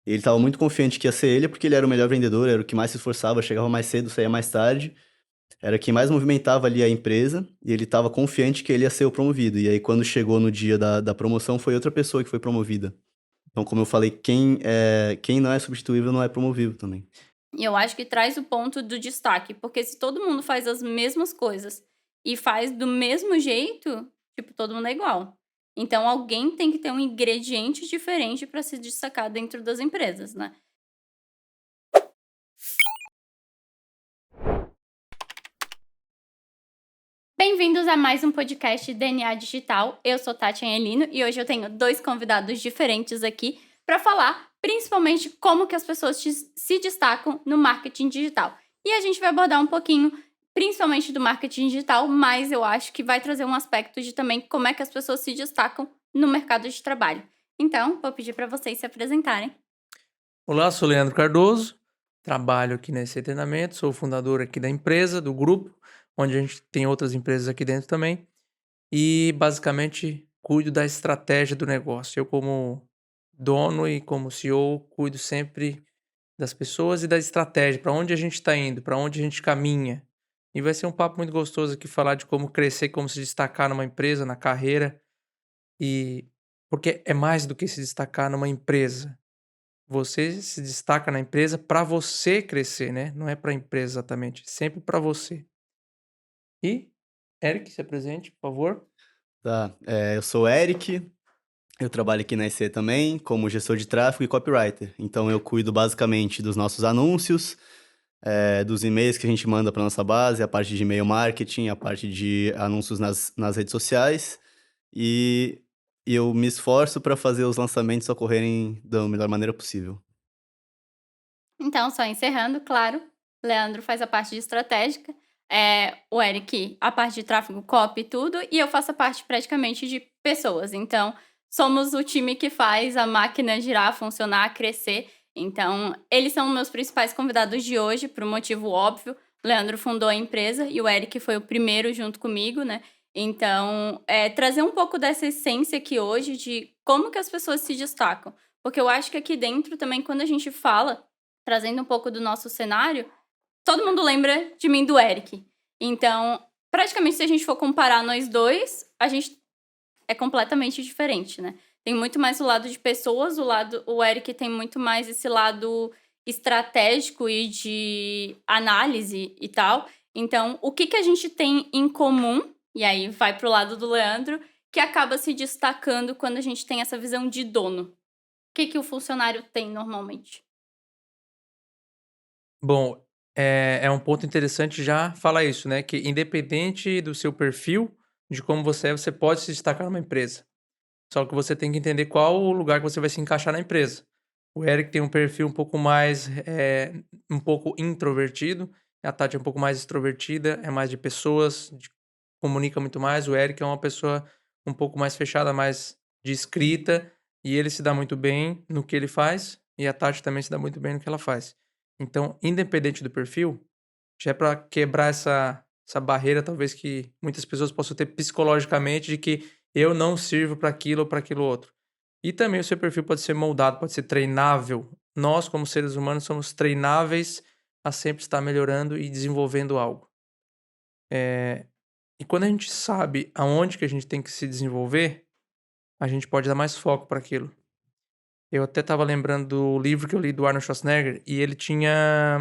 Ele estava muito confiante que ia ser ele, porque ele era o melhor vendedor, era o que mais se esforçava, chegava mais cedo, saía mais tarde, era quem mais movimentava ali a empresa, e ele estava confiante que ele ia ser o promovido. E aí, quando chegou no dia da promoção, foi outra pessoa que foi promovida. Então, como eu falei, quem não é substituível não é promovível também. E eu acho que traz o ponto do destaque, porque se todo mundo faz as mesmas coisas e faz do mesmo jeito, tipo, todo mundo é igual. Então alguém tem que ter um ingrediente diferente para se destacar dentro das empresas, né. Bem-vindos a mais um podcast DNA Digital. Eu sou Tati Angelino e hoje eu tenho 2 convidados diferentes aqui para falar, principalmente, como que as pessoas se destacam no marketing digital. E a gente vai abordar um pouquinho, principalmente do marketing digital, mas eu acho que vai trazer um aspecto de também como é que as pessoas se destacam no mercado de trabalho. Então, vou pedir para vocês se apresentarem. Olá, sou Leandro Cardoso, trabalho aqui na EC Treinamento, sou o fundador aqui da empresa, do grupo, onde a gente tem outras empresas aqui dentro também, e basicamente cuido da estratégia do negócio. Eu, como dono e como CEO, cuido sempre das pessoas e da estratégia, para onde a gente está indo, para onde a gente caminha. E vai ser um papo muito gostoso aqui falar de como crescer, como se destacar numa empresa, na carreira, e porque é mais do que se destacar numa empresa. Você se destaca na empresa para você crescer, né, não é para a empresa exatamente, sempre para você. E, Eric, se apresente, por favor. Tá, eu sou o Eric, eu trabalho aqui na EC também, como gestor de tráfego e copywriter. Então eu cuido basicamente dos nossos anúncios, dos e-mails que a gente manda para nossa base, a parte de e-mail marketing, a parte de anúncios nas redes sociais. E, e eu me esforço para fazer os lançamentos ocorrerem da melhor maneira possível. Então, só encerrando, claro, Leandro faz a parte de estratégica, o Eric a parte de tráfego, copy e tudo, e eu faço a parte praticamente de pessoas. Então, somos o time que faz a máquina girar, funcionar, crescer. Então, eles são meus principais convidados de hoje, por um motivo óbvio. O Leandro fundou a empresa e o Eric foi o primeiro junto comigo, né? Então, trazer um pouco dessa essência aqui hoje de como que as pessoas se destacam. Porque eu acho que aqui dentro também, quando a gente fala trazendo um pouco do nosso cenário, todo mundo lembra de mim do Eric. Então, praticamente, se a gente for comparar nós dois, a gente é completamente diferente, né? Tem muito mais o lado de pessoas, o Eric tem muito mais esse lado estratégico e de análise e tal. Então, o que que a gente tem em comum, e aí vai pro lado do Leandro, que acaba se destacando quando a gente tem essa visão de dono. O que que o funcionário tem normalmente? Bom, é um ponto interessante já falar isso, né, que independente do seu perfil, de como você é, você pode se destacar numa empresa. Só que você tem que entender qual o lugar que você vai se encaixar na empresa. O Eric tem um perfil um pouco mais, um pouco introvertido, a Tati é um pouco mais extrovertida, é mais de pessoas, comunica muito mais. O Eric é uma pessoa um pouco mais fechada, mais de escrita, e ele se dá muito bem no que ele faz, e a Tati também se dá muito bem no que ela faz. Então, independente do perfil, já é para quebrar essa barreira, talvez, que muitas pessoas possam ter psicologicamente, de que eu não sirvo para aquilo ou para aquilo outro. E também o seu perfil pode ser moldado, pode ser treinável. Nós, como seres humanos, somos treináveis a sempre estar melhorando e desenvolvendo algo. Eh, e quando a gente sabe aonde que a gente tem que se desenvolver, a gente pode dar mais foco para aquilo. Eu até estava lembrando do livro que eu li do Arnold Schwarzenegger, e ele tinha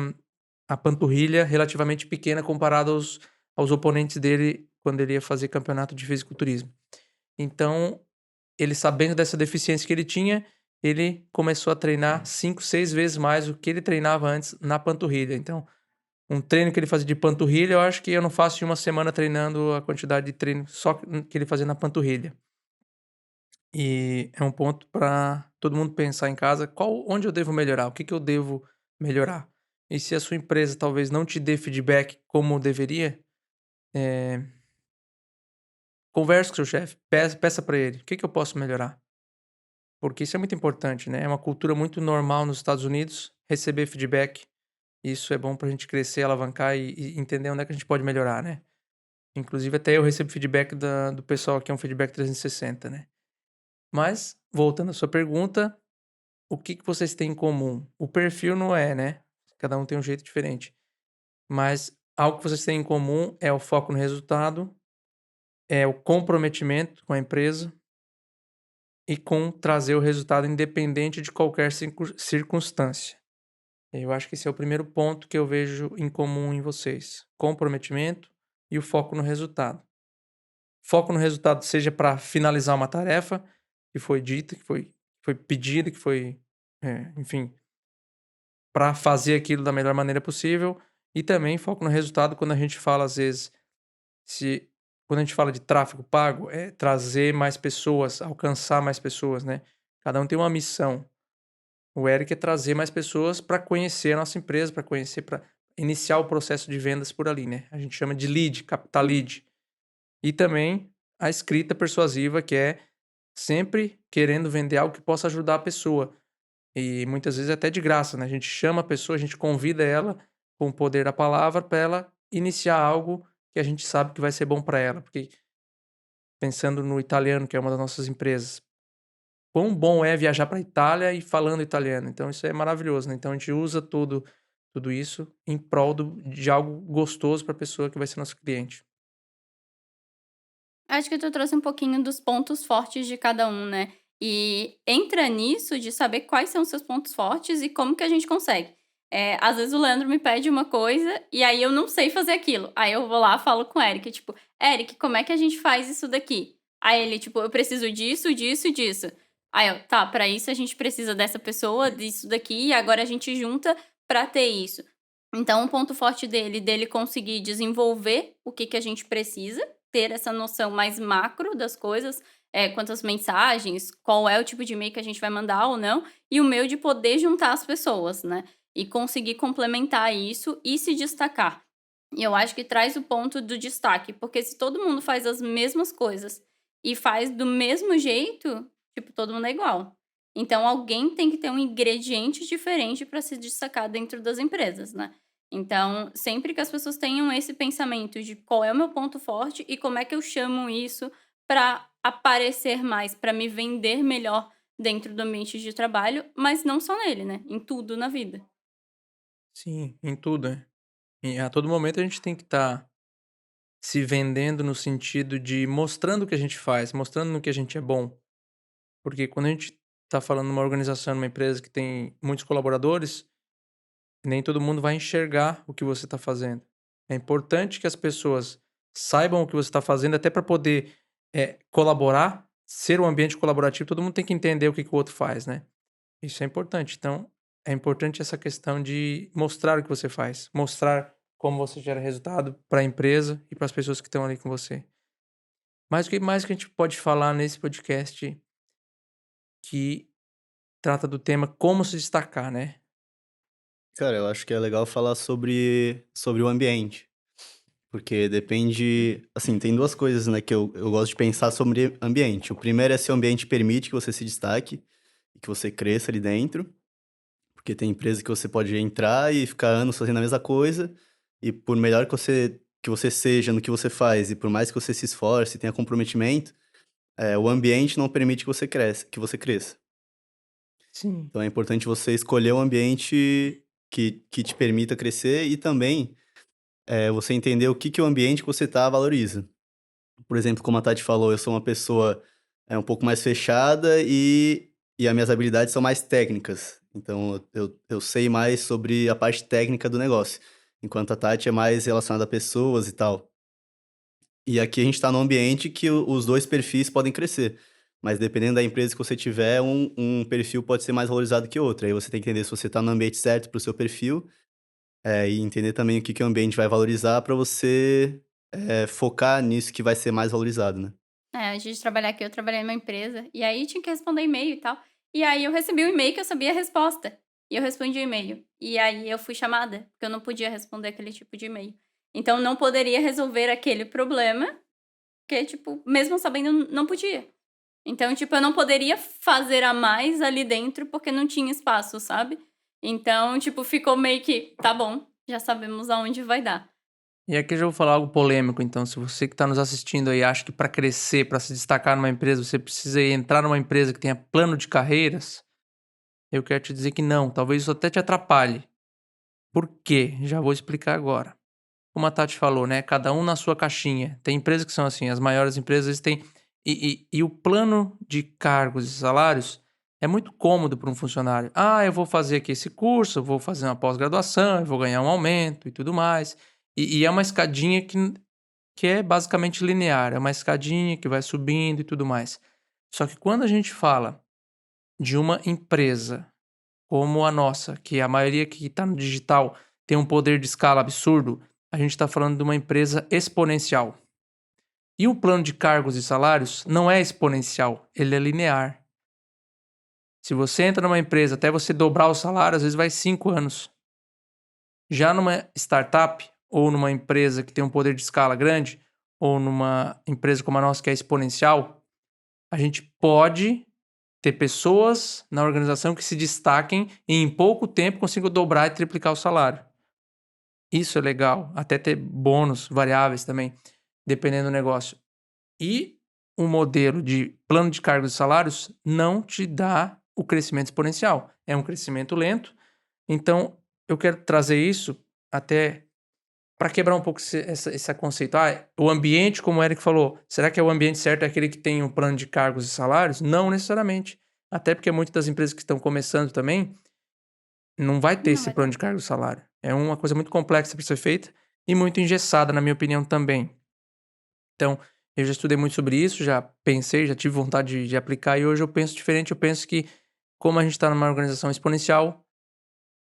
a panturrilha relativamente pequena comparado aos oponentes dele quando ele ia fazer campeonato de fisiculturismo. Então, ele, sabendo dessa deficiência que ele tinha, ele começou a treinar 5, 6 vezes mais o que ele treinava antes na panturrilha. Então, um treino que ele fazia de panturrilha, eu acho que eu não faço em uma semana treinando a quantidade de treino só que ele fazia na panturrilha. E é um ponto para todo mundo pensar em casa, onde eu devo melhorar, o que que eu devo melhorar. E se a sua empresa talvez não te dê feedback como deveria, eh, converse com seu chefe, peça para ele, o que que eu posso melhorar? Porque isso é muito importante, né, é uma cultura muito normal nos Estados Unidos receber feedback, isso é bom para a gente crescer, alavancar e entender onde é que a gente pode melhorar, né. Inclusive até eu recebo feedback do pessoal que é um feedback 360, né. Mas, voltando à sua pergunta, o que que vocês têm em comum? O perfil não é, né? Cada um tem um jeito diferente. Mas algo que vocês têm em comum é o foco no resultado, é o comprometimento com a empresa e com trazer o resultado independente de qualquer circunstância. Eu acho que esse é o primeiro ponto que eu vejo em comum em vocês: comprometimento e o foco no resultado. Foco no resultado, seja para finalizar uma tarefa que foi dita, foi pedida, que foi, enfim, para fazer aquilo da melhor maneira possível, e também foco no resultado quando a gente fala, às vezes, se quando a gente fala de tráfego pago, é trazer mais pessoas, alcançar mais pessoas, né. Cada um tem uma missão. O Eric é trazer mais pessoas para conhecer a nossa empresa, para iniciar o processo de vendas por ali, né. A gente chama de lead, captar lead. E também a escrita persuasiva, que é sempre querendo vender algo que possa ajudar a pessoa. E muitas vezes é até de graça, né? A gente chama a pessoa, a gente convida ela com o poder da palavra para ela iniciar algo que a gente sabe que vai ser bom para ela. Porque pensando no italiano, que é uma das nossas empresas, quão bom é viajar para a Itália e falando italiano. Então isso é maravilhoso, né? Então a gente usa tudo isso em prol de algo gostoso para a pessoa que vai ser nosso cliente. Acho que tu trouxe um pouquinho dos pontos fortes de cada um, né. E entra nisso de saber quais são os seus pontos fortes e como que a gente consegue. Às vezes o Leandro me pede uma coisa e aí eu não sei fazer aquilo. Aí eu vou lá, falo com o Eric, tipo: "Eric, como é que a gente faz isso daqui?" Aí ele, tipo: "Eu preciso disso, disso e disso." Aí eu: "Tá, pra isso a gente precisa dessa pessoa, disso daqui, e agora a gente junta pra ter isso." Então, um ponto forte dele conseguir desenvolver o que que a gente precisa, ter essa noção mais macro das coisas, quantas mensagens, qual é o tipo de e-mail que a gente vai mandar ou não, e o meu de poder juntar as pessoas, né, e conseguir complementar isso e se destacar. E eu acho que traz o ponto do destaque, porque se todo mundo faz as mesmas coisas e faz do mesmo jeito, tipo, todo mundo é igual. Então alguém tem que ter um ingrediente diferente para se destacar dentro das empresas, né. Então, sempre que as pessoas tenham esse pensamento de qual é o meu ponto forte e como é que eu chamo isso para aparecer mais, para me vender melhor dentro do ambiente de trabalho, mas não só nele, né, em tudo na vida. Sim, em tudo, é. E a todo momento a gente tem que estar se vendendo no sentido de mostrando o que a gente faz, mostrando no que a gente é bom. Porque quando a gente está falando numa organização, numa empresa que tem muitos colaboradores, nem todo mundo vai enxergar o que você está fazendo. É importante que as pessoas saibam o que você está fazendo, até para poder colaborar, ser um ambiente colaborativo, todo mundo tem que entender o que que o outro faz, né? Isso é importante. Então, é importante essa questão de mostrar o que você faz, mostrar como você gera resultado para a empresa e para as pessoas que estão ali com você. Mas o que mais que a gente pode falar nesse podcast que trata do tema como se destacar, né? Cara, eu acho que é legal falar sobre o ambiente, porque depende, assim, tem duas coisas, né, que eu gosto de pensar sobre ambiente. O primeiro é se o ambiente permite que você se destaque e que você cresça ali dentro, porque tem empresa que você pode entrar e ficar anos fazendo a mesma coisa, e por melhor que você seja no que você faz, e por mais que você se esforce, tenha comprometimento, o ambiente não permite que você cresça. Sim. Então é importante você escolher um ambiente que te permita crescer e também, você entender o que que o ambiente que você tá valoriza. Por exemplo, como a Tati falou, eu sou uma pessoa, um pouco mais fechada e as minhas habilidades são mais técnicas. Então eu sei mais sobre a parte técnica do negócio, enquanto a Tati é mais relacionada a pessoas e tal. E aqui a gente tá num ambiente que os 2 perfis podem crescer, mas dependendo da empresa que você tiver, um perfil pode ser mais valorizado que outro. Aí você tem que entender se você tá no ambiente certo para o seu perfil, e entender também o que que o ambiente vai valorizar para você, focar nisso que vai ser mais valorizado, né. Antes de trabalhar aqui, eu trabalhei numa empresa, e aí tinha que responder e-mail e tal. E aí eu recebi um e-mail que eu sabia a resposta, e eu respondi o e-mail. E aí eu fui chamada, porque eu não podia responder aquele tipo de e-mail. Então não poderia resolver aquele problema, que tipo, mesmo sabendo, não podia. Então, tipo, eu não poderia fazer a mais ali dentro, porque não tinha espaço, sabe. Então, tipo, ficou meio que: "Tá bom, já sabemos aonde vai dar." E aqui eu já vou falar algo polêmico, então, se você que está nos assistindo aí acha que para crescer, para se destacar numa empresa, você precisa entrar numa empresa que tenha plano de carreiras, Eu quero te dizer que não, talvez isso até te atrapalhe. Por quê? Já vou explicar agora. Como a Tati falou, né? Cada um na sua caixinha. Tem empresas que são assim, as maiores empresas têm. E o plano de cargos e salários é muito cômodo para um funcionário. Ah, eu vou fazer aqui esse curso, eu vou fazer uma pós-graduação, eu vou ganhar um aumento e tudo mais. E é uma escadinha que é basicamente linear, é uma escadinha que vai subindo e tudo mais. Só que quando a gente fala de uma empresa como a nossa, que a maioria que está no digital tem um poder de escala absurdo, a gente está falando de uma empresa exponencial. E o plano de cargos e salários não é exponencial, ele é linear. Se você entra numa empresa até você dobrar o salário, às vezes vai 5 anos. Já numa startup ou numa empresa que tem um poder de escala grande, ou numa empresa como a nossa que é exponencial, a gente pode ter pessoas na organização que se destaquem e em pouco tempo consigam dobrar e triplicar o salário. Isso é legal, até ter bônus variáveis também, dependendo do negócio. E o modelo de plano de cargos e salários não te dá o crescimento exponencial. É um crescimento lento. Então, eu quero trazer isso até para quebrar um pouco esse conceito. Ah, o ambiente, como o Eric falou, será que é o ambiente certo é aquele que tem um plano de cargos e salários? Não necessariamente. Até porque muitas das empresas que estão começando também não vai ter Não esse vai ter. plano de cargos e salário. É uma coisa muito complexa para ser feita e muito engessada, na minha opinião, também. Então, eu já estudei muito sobre isso, já pensei, já tive vontade de aplicar e hoje eu penso diferente. Eu penso que, como a gente está numa organização exponencial,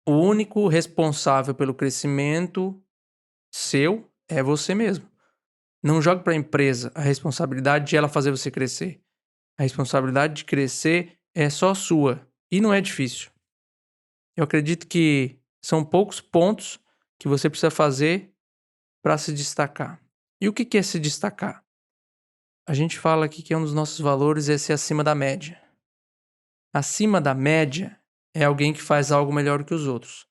o único responsável pelo crescimento seu é você mesmo. Não jogue para a empresa a responsabilidade de ela fazer você crescer. A responsabilidade de crescer é só sua e não é difícil. Eu acredito que são poucos pontos que você precisa fazer para se destacar. E o que é se destacar? A gente fala aqui que um dos nossos valores é ser acima da média. Acima da média é alguém que faz algo melhor que os outros.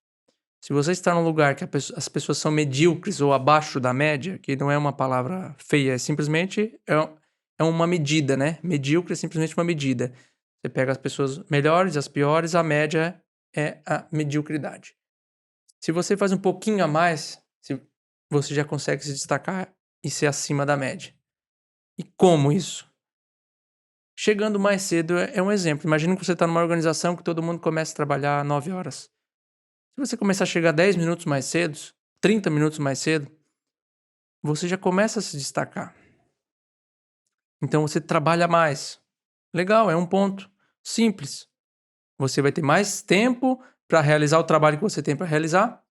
Se você está num lugar que as pessoas são medíocres ou abaixo da média, que não é uma palavra feia, é simplesmente é uma medida, né? Medíocre é simplesmente uma medida. Você pega as pessoas melhores, as piores, a média é a mediocridade. Se você faz um pouquinho a mais, você já consegue se destacar e ser acima da média. E como isso? Chegando mais cedo é um exemplo. Imagina que você está numa organização que todo mundo começa a trabalhar às 9 horas. Se você começar a chegar 10 minutos mais cedo, 30 minutos mais cedo, você já começa a se destacar. Então você trabalha mais. Legal, é um ponto simples. Você vai ter mais tempo para realizar o trabalho que você tem para realizar.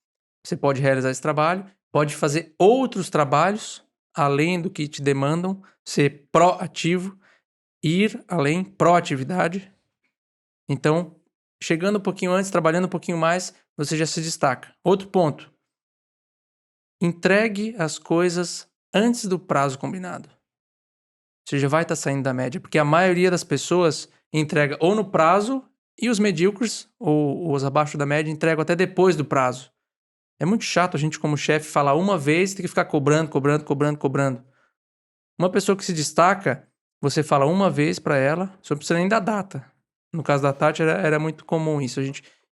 Você pode realizar esse trabalho, pode fazer outros trabalhos além do que te demandam, ser proativo, ir além, proatividade. Então, chegando um pouquinho antes, trabalhando um pouquinho mais, você já se destaca. Outro ponto: entregue as coisas antes do prazo combinado. Você já vai estar saindo da média, porque a maioria das pessoas entrega ou no prazo e os medíocres, ou os abaixo da média, entregam até depois do prazo. É muito chato a gente, como chefe, falar uma vez e ter que ficar cobrando, cobrando, cobrando, cobrando. Uma pessoa que se destaca, você fala uma vez para ela, você não precisa nem da data. No caso da Tati, era muito comum isso.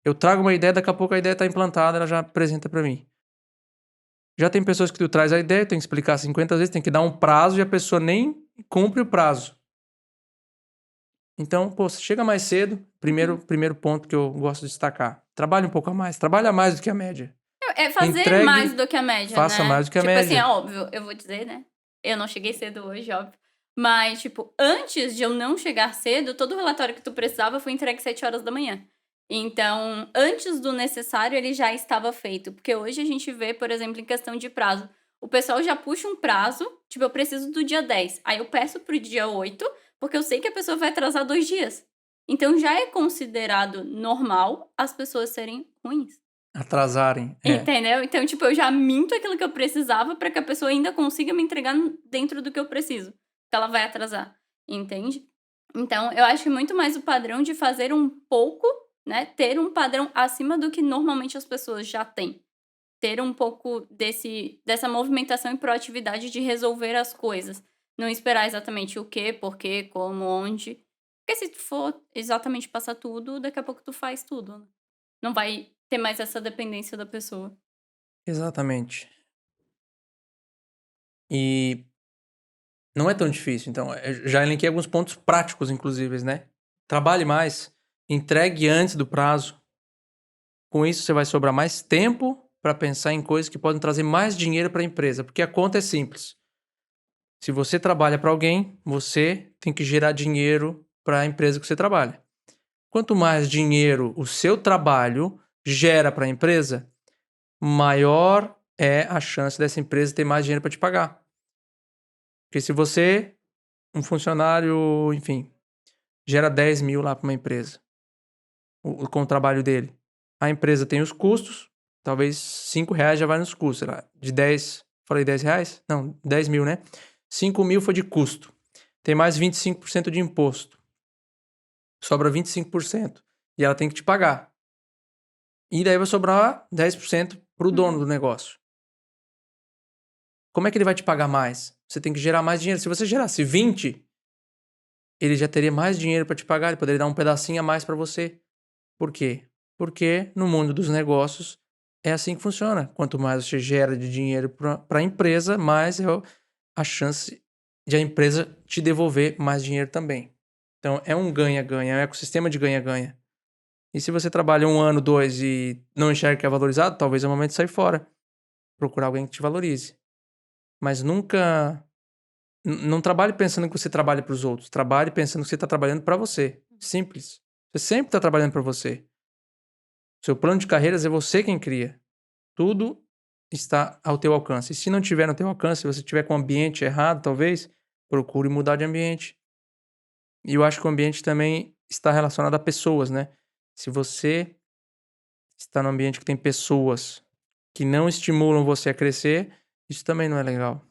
Eu trago uma ideia, daqui a pouco a ideia está implantada, ela já apresenta para mim. Já tem pessoas que tu traz a ideia, tem que explicar 50 vezes, tem que dar um prazo e a pessoa nem cumpre o prazo. Então, pô, você chega mais cedo, primeiro ponto que eu gosto de destacar. Trabalhe um pouco a mais, trabalha mais do que a média. É fazer mais Entregue, do que a média, faça né? mais do que a Tipo assim, é média. óbvio, eu vou dizer, né? Eu não cheguei cedo hoje, óbvio. Mas, tipo, antes de eu não chegar cedo, todo o relatório que tu precisava foi entregue às 7 horas da manhã. Então, antes do necessário, ele já estava feito. Porque hoje a gente vê, por exemplo, em questão de prazo. O pessoal já puxa um prazo, tipo, eu preciso do dia 10. Aí eu peço pro dia 8, porque eu sei que a pessoa vai atrasar 2 dias. Então, já é considerado normal as pessoas serem ruins. Atrasarem, é. Entendeu? Então, tipo, eu já minto aquilo que eu precisava pra que a pessoa ainda consiga me entregar dentro do que eu preciso. Que ela vai atrasar, entende? Então, eu acho que muito mais o padrão de fazer um pouco, né? Ter um padrão acima do que normalmente as pessoas já têm. Ter um pouco dessa movimentação e proatividade de resolver as coisas. Não esperar exatamente o quê, porquê, como, onde. Porque se tu for exatamente passar tudo, daqui a pouco tu faz tudo, né? Não vai ter mais essa dependência da pessoa. Exatamente. E não é tão difícil. Então, já elenquei alguns pontos práticos, inclusive, né? Trabalhe mais, entregue antes do prazo. Com isso, você vai sobrar mais tempo para pensar em coisas que podem trazer mais dinheiro para a empresa, porque a conta é simples. Se você trabalha para alguém, você tem que gerar dinheiro para a empresa que você trabalha. Quanto mais dinheiro o seu trabalho gera para a empresa, maior é a chance dessa empresa ter mais dinheiro para te pagar. Porque se você, um funcionário, enfim, gera 10 mil lá para uma empresa, com o trabalho dele, a empresa tem os custos, talvez 5 reais já vai nos custos, sei lá, de 10, falei 10 reais? Não, 10 mil, né? 5 mil foi de custo. Tem mais 25% de imposto. Sobra 25%. E ela tem que te pagar. E daí vai sobrar 10% para o dono do negócio. Como é que ele vai te pagar mais? Você tem que gerar mais dinheiro. Se você gerasse 20, ele já teria mais dinheiro para te pagar. Ele poderia dar um pedacinho a mais para você. Por quê? Porque no mundo dos negócios é assim que funciona. Quanto mais você gera de dinheiro para a empresa, mais é a chance de a empresa te devolver mais dinheiro também. Então é um ganha-ganha, é um ecossistema de ganha-ganha. E se você trabalha 1 ano, 2 e não enxerga que é valorizado, talvez é o momento de sair fora. Procurar alguém que te valorize. Mas nunca. Não trabalhe pensando que você trabalha para os outros. Trabalhe pensando que você está trabalhando para você. Simples. Você sempre está trabalhando para você. Seu plano de carreiras é você quem cria. Tudo está ao teu alcance. E se não tiver no teu alcance, se você tiver com o ambiente errado, talvez, procure mudar de ambiente. E eu acho que o ambiente também está relacionado a pessoas, né? Se você está num ambiente que tem pessoas que não estimulam você a crescer, isso também não é legal.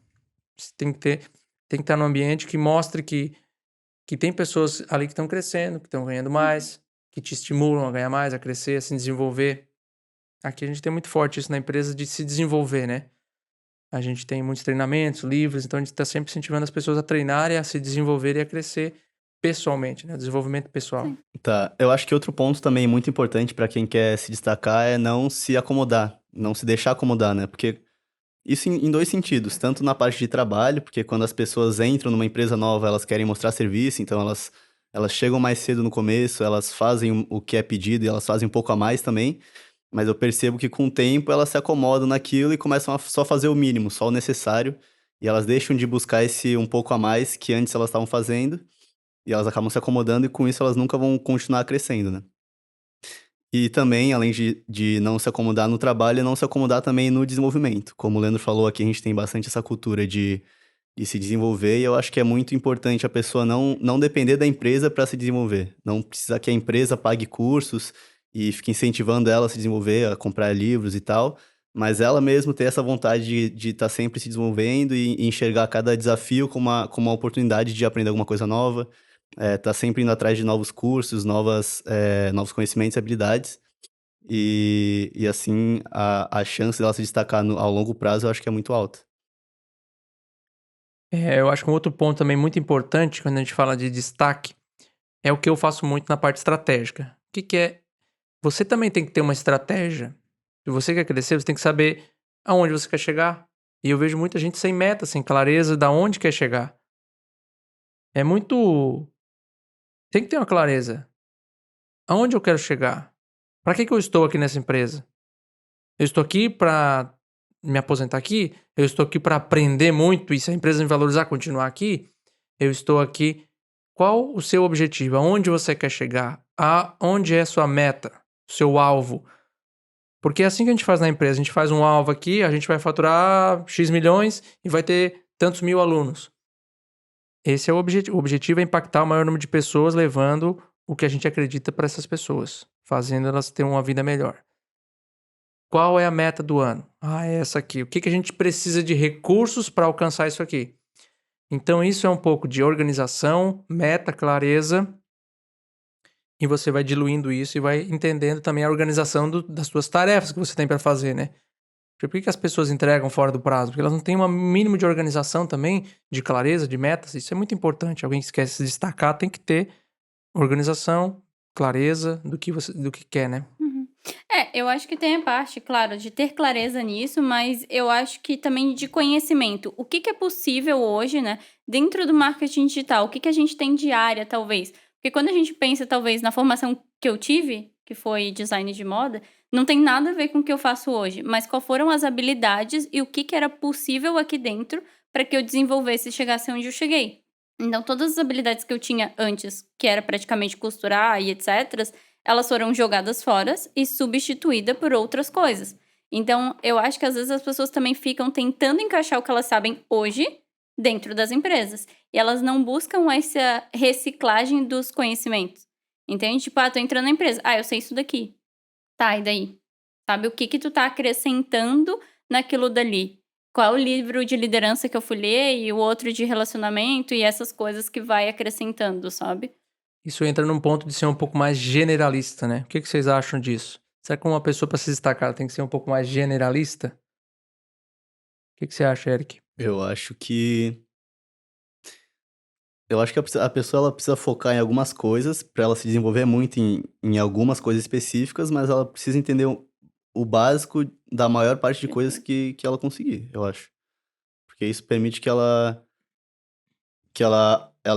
Você tem que estar num ambiente que mostre que tem pessoas ali que estão crescendo, que estão ganhando mais, que te estimulam a ganhar mais, a crescer, a se desenvolver. Aqui a gente tem muito forte isso na empresa de se desenvolver, né? A gente tem muitos treinamentos, livros, então a gente está sempre incentivando as pessoas a treinarem, a se desenvolverem e a crescer pessoalmente, né? Desenvolvimento pessoal. Sim. Tá, eu acho que outro ponto também muito importante para quem quer se destacar é não se acomodar, não se deixar acomodar, né? Porque isso em 2 sentidos, tanto na parte de trabalho, porque quando as pessoas entram numa empresa nova, elas querem mostrar serviço, então elas chegam mais cedo no começo, elas fazem o que é pedido e elas fazem um pouco a mais também, mas eu percebo que com o tempo elas se acomodam naquilo e começam a só fazer o mínimo, só o necessário, e elas deixam de buscar esse um pouco a mais que antes elas estavam fazendo, e elas acabam se acomodando e com isso elas nunca vão continuar crescendo, né? E também, além de não se acomodar no trabalho, é não se acomodar também no desenvolvimento. Como o Leandro falou aqui, a gente tem bastante essa cultura de se desenvolver, e eu acho que é muito importante a pessoa não depender da empresa para se desenvolver. Não precisar que a empresa pague cursos e fique incentivando ela a se desenvolver, a comprar livros e tal, mas ela mesmo ter essa vontade de estar sempre se desenvolvendo e enxergar cada desafio como uma oportunidade de aprender alguma coisa nova, tá sempre indo atrás de novos cursos, novos conhecimentos e habilidades. E assim, a chance dela se destacar ao longo prazo eu acho que é muito alta. Eu acho que um outro ponto também muito importante quando a gente fala de destaque é o que eu faço muito na parte estratégica. O que, que é? Você também tem que ter uma estratégia. Se você quer crescer, você tem que saber aonde você quer chegar. E eu vejo muita gente sem meta, sem clareza da onde quer chegar. É muito. Tem que ter uma clareza. Aonde eu quero chegar? Para que eu estou aqui nessa empresa? Eu estou aqui para me aposentar aqui? Eu estou aqui para aprender muito e se a empresa me valorizar, continuar aqui? Eu estou aqui. Qual o seu objetivo? Aonde você quer chegar? Aonde é a sua meta? Seu alvo? Porque é assim que a gente faz na empresa. A gente faz um alvo aqui, a gente vai faturar X milhões e vai ter tantos mil alunos. Esse é o objetivo. O objetivo é impactar o maior número de pessoas, levando o que a gente acredita para essas pessoas, fazendo elas terem uma vida melhor. Qual é a meta do ano? É essa aqui. O que a gente precisa de recursos para alcançar isso aqui? Então, isso é um pouco de organização, meta, clareza, e você vai diluindo isso e vai entendendo também a organização das suas tarefas que você tem para fazer, né? Por que as pessoas entregam fora do prazo? Porque elas não têm um mínimo de organização também, de clareza, de metas. Isso é muito importante. Alguém que quer se destacar tem que ter organização, clareza do que quer, né? Uhum. Eu acho que tem a parte, claro, de ter clareza nisso, mas eu acho que também de conhecimento. O que que é possível hoje, né, dentro do marketing digital? O que que a gente tem de área, talvez? Porque quando a gente pensa, talvez, na formação que eu tive, que foi design de moda, não tem nada a ver com o que eu faço hoje, mas qual foram as habilidades e o que que era possível aqui dentro para que eu desenvolvesse e chegasse onde eu cheguei. Então, todas as habilidades que eu tinha antes, que era praticamente costurar e etc., elas foram jogadas fora e substituídas por outras coisas. Então, eu acho que às vezes as pessoas também ficam tentando encaixar o que elas sabem hoje dentro das empresas. E elas não buscam essa reciclagem dos conhecimentos. Entende? Tipo, tô entrando na empresa. Eu sei isso daqui. Tá, e daí? Sabe o que que tu tá acrescentando naquilo dali? Qual é o livro de liderança que eu fui ler e o outro de relacionamento e essas coisas que vai acrescentando, sabe? Isso entra num ponto de ser um pouco mais generalista, né? O que vocês acham disso? Será que uma pessoa para se destacar tem que ser um pouco mais generalista? O que você acha, Eric? Eu acho que a pessoa ela precisa focar em algumas coisas para ela se desenvolver muito em algumas coisas específicas, mas ela precisa entender o básico da maior parte de coisas Perfeito. que ela conseguir, eu acho. Porque isso permite que ela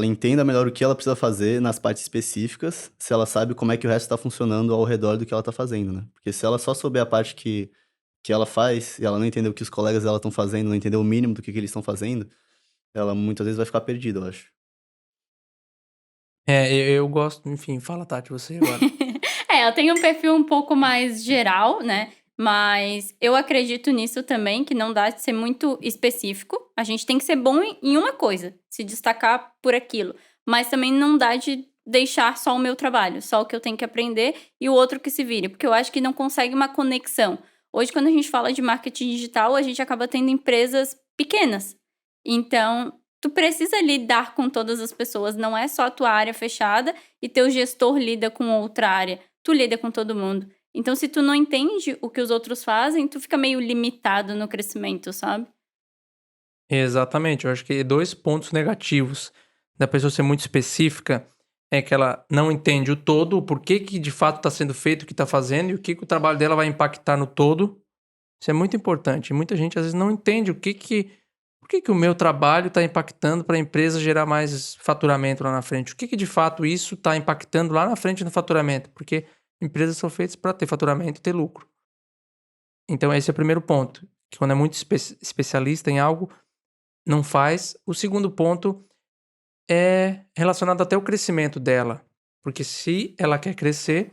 entenda melhor o que ela precisa fazer nas partes específicas, se ela sabe como é que o resto está funcionando ao redor do que ela está fazendo, né? Porque se ela só souber a parte que ela faz e ela não entender o que os colegas dela estão fazendo, não entender o mínimo do que eles estão fazendo, ela muitas vezes vai ficar perdida, eu acho. Eu gosto, enfim, fala, Tati, você agora. Eu tenho um perfil um pouco mais geral, né? Mas eu acredito nisso também, que não dá de ser muito específico. A gente tem que ser bom em uma coisa, se destacar por aquilo. Mas também não dá de deixar só o meu trabalho, só o que eu tenho que aprender e o outro que se vire, porque eu acho que não consegue uma conexão. Hoje, quando a gente fala de marketing digital, a gente acaba tendo empresas pequenas. Então, tu precisa lidar com todas as pessoas, não é só a tua área fechada e teu gestor lida com outra área. Tu lida com todo mundo. Então, se tu não entende o que os outros fazem, tu fica meio limitado no crescimento, sabe? Exatamente, eu acho que 2 pontos negativos da pessoa ser muito específica é que ela não entende o todo, o porquê que de fato está sendo feito o que está fazendo e o que que o trabalho dela vai impactar no todo. Isso é muito importante. Muita gente às vezes não entende por que que o meu trabalho está impactando para a empresa gerar mais faturamento lá na frente. O que que de fato isso está impactando lá na frente no faturamento? Porque empresas são feitas para ter faturamento e ter lucro. Então esse é o primeiro ponto, que quando é muito especialista em algo, não faz. O segundo ponto é relacionado até ao crescimento dela. Porque se ela quer crescer,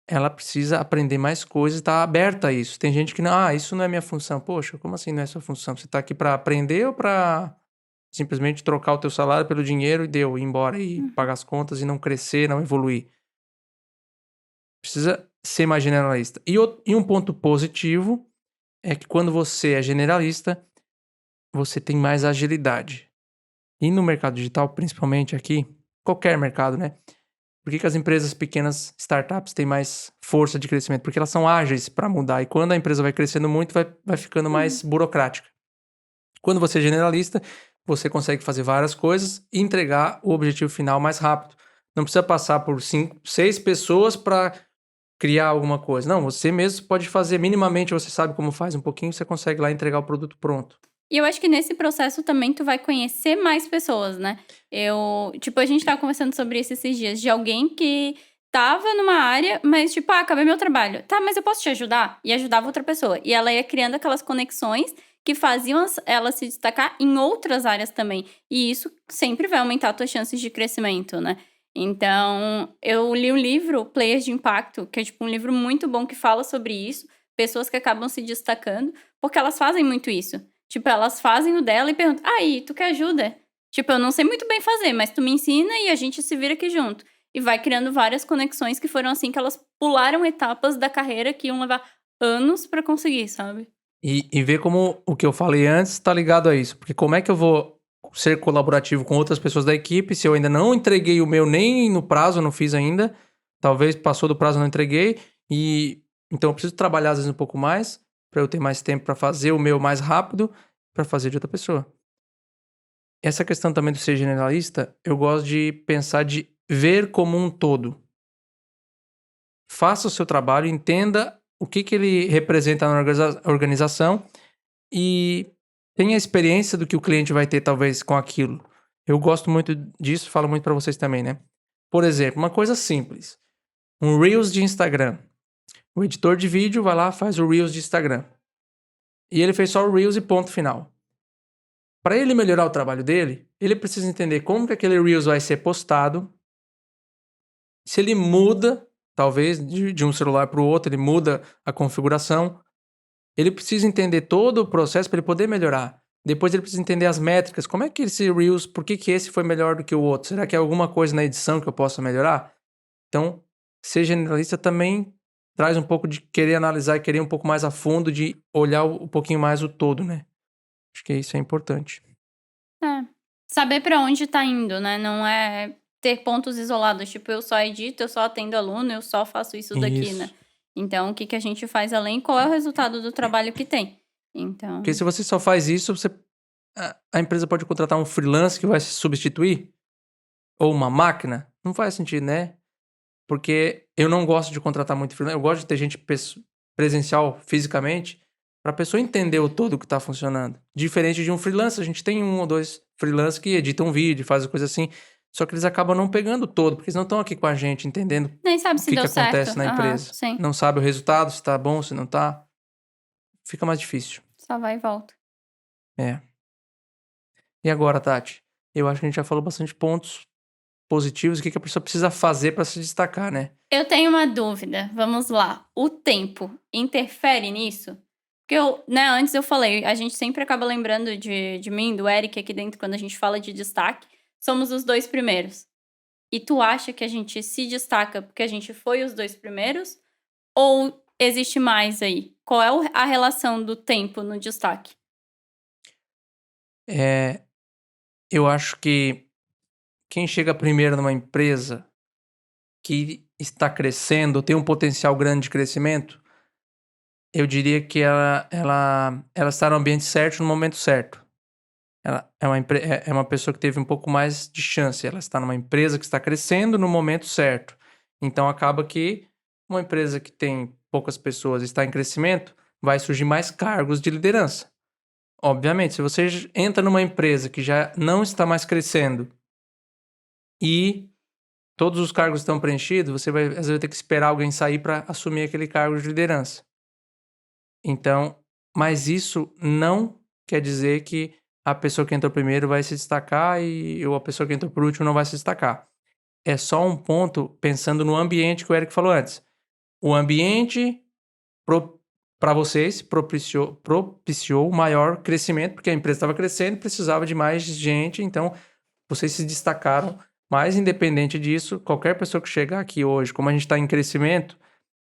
ela precisa aprender mais coisas e estar aberta a isso. Tem gente que não, isso não é minha função. Poxa, como assim não é sua função? Você está aqui para aprender ou para simplesmente trocar o teu salário pelo dinheiro e ir embora e Uhum. pagar as contas e não crescer, não evoluir? Precisa ser mais generalista. E um ponto positivo é que quando você é generalista, você tem mais agilidade. E no mercado digital, principalmente aqui, qualquer mercado, né? Por que as empresas pequenas, startups, têm mais força de crescimento? Porque elas são ágeis para mudar. E quando a empresa vai crescendo muito, vai ficando Uhum. mais burocrática. Quando você é generalista, você consegue fazer várias coisas e entregar o objetivo final mais rápido. Não precisa passar por 5, 6 pessoas para criar alguma coisa. Não, você mesmo pode fazer minimamente, você sabe como faz um pouquinho, você consegue lá entregar o produto pronto. E eu acho que nesse processo também tu vai conhecer mais pessoas, né? A gente tava conversando sobre isso esses dias, de alguém que tava numa área, mas tipo, acabei meu trabalho. Tá, mas eu posso te ajudar? E ajudava outra pessoa. E ela ia criando aquelas conexões que faziam ela se destacar em outras áreas também. E isso sempre vai aumentar as tuas chances de crescimento, né? Então, eu li o livro Players de Impacto, que é tipo um livro muito bom que fala sobre isso, pessoas que acabam se destacando, porque elas fazem muito isso. Tipo, elas fazem o dela e perguntam: "Aí, tu quer ajuda?" Tipo, eu não sei muito bem fazer, mas tu me ensina e a gente se vira aqui junto. E vai criando várias conexões que foram assim que elas pularam etapas da carreira que iam levar anos pra conseguir, sabe? E ver como o que eu falei antes está ligado a isso. Porque como é que eu vou ser colaborativo com outras pessoas da equipe se eu ainda não entreguei o meu nem no prazo, eu não fiz ainda. Talvez passou do prazo, eu não entreguei. E então eu preciso trabalhar às vezes um pouco mais para eu ter mais tempo para fazer o meu mais rápido para fazer de outra pessoa. Essa questão também do ser generalista, eu gosto de pensar de ver como um todo. Faça o seu trabalho, entenda o que ele representa na organização e tenha a experiência do que o cliente vai ter, talvez, com aquilo. Eu gosto muito disso, falo muito para vocês também, né? Por exemplo, uma coisa simples. Um Reels de Instagram. O editor de vídeo vai lá, faz o Reels de Instagram. E ele fez só o Reels e ponto final. Para ele melhorar o trabalho dele, ele precisa entender como que aquele Reels vai ser postado. Se ele muda, talvez, de um celular para o outro, ele muda a configuração. Ele precisa entender todo o processo para ele poder melhorar. Depois ele precisa entender as métricas. Como é que esse Reels, por que esse foi melhor do que o outro? Será que é alguma coisa na edição que eu possa melhorar? Então, ser generalista também traz um pouco de querer analisar e querer um pouco mais a fundo, de olhar um pouquinho mais o todo, né? Acho que isso é importante. É. Saber pra onde tá indo, né? Não é ter pontos isolados, tipo, eu só edito, eu só atendo aluno, eu só faço isso daqui, né? Isso. Então, o que a gente faz além? Qual é o resultado do trabalho que tem? Então, Porque se você só faz isso, a empresa pode contratar um freelance que vai se substituir? Ou uma máquina? Não faz sentido, né? Porque eu não gosto de contratar muito freelance. Eu gosto de ter gente presencial fisicamente para a pessoa entender o todo que está funcionando. Diferente de um freelance, a gente tem 1 ou 2 freelancers que editam vídeo, fazem coisa assim. Só que eles acabam não pegando o todo, porque eles não estão aqui com a gente entendendo nem sabe o se que deu certo. acontece na Aham, empresa. sim. Não sabe o resultado, se tá bom, se não tá. Fica mais difícil. Só vai e volta. É. E agora, Tati? Eu acho que a gente já falou bastante pontos positivos, o que a pessoa precisa fazer para se destacar, né? Eu tenho uma dúvida, vamos lá. O tempo interfere nisso? Porque antes eu falei, a gente sempre acaba lembrando de mim, do Eric aqui dentro, quando a gente fala de destaque, somos os 2 primeiros. E tu acha que a gente se destaca porque a gente foi os 2 primeiros? Ou existe mais aí? Qual é a relação do tempo no destaque? Eu acho que quem chega primeiro numa empresa que está crescendo, tem um potencial grande de crescimento, eu diria que ela está no ambiente certo, no momento certo. Ela é uma pessoa que teve um pouco mais de chance. Ela está numa empresa que está crescendo no momento certo. Então acaba que uma empresa que tem poucas pessoas e está em crescimento, vai surgir mais cargos de liderança. Obviamente, se você entra numa empresa que já não está mais crescendo e todos os cargos estão preenchidos, você vai, às vezes, vai ter que esperar alguém sair para assumir aquele cargo de liderança. Então, mas isso não quer dizer que a pessoa que entrou primeiro vai se destacar ou a pessoa que entrou por último não vai se destacar. É só um ponto pensando no ambiente que o Eric falou antes. O ambiente para vocês propiciou maior crescimento, porque a empresa estava crescendo, precisava de mais gente, então vocês se destacaram. Mas independente disso, qualquer pessoa que chegar aqui hoje, como a gente está em crescimento,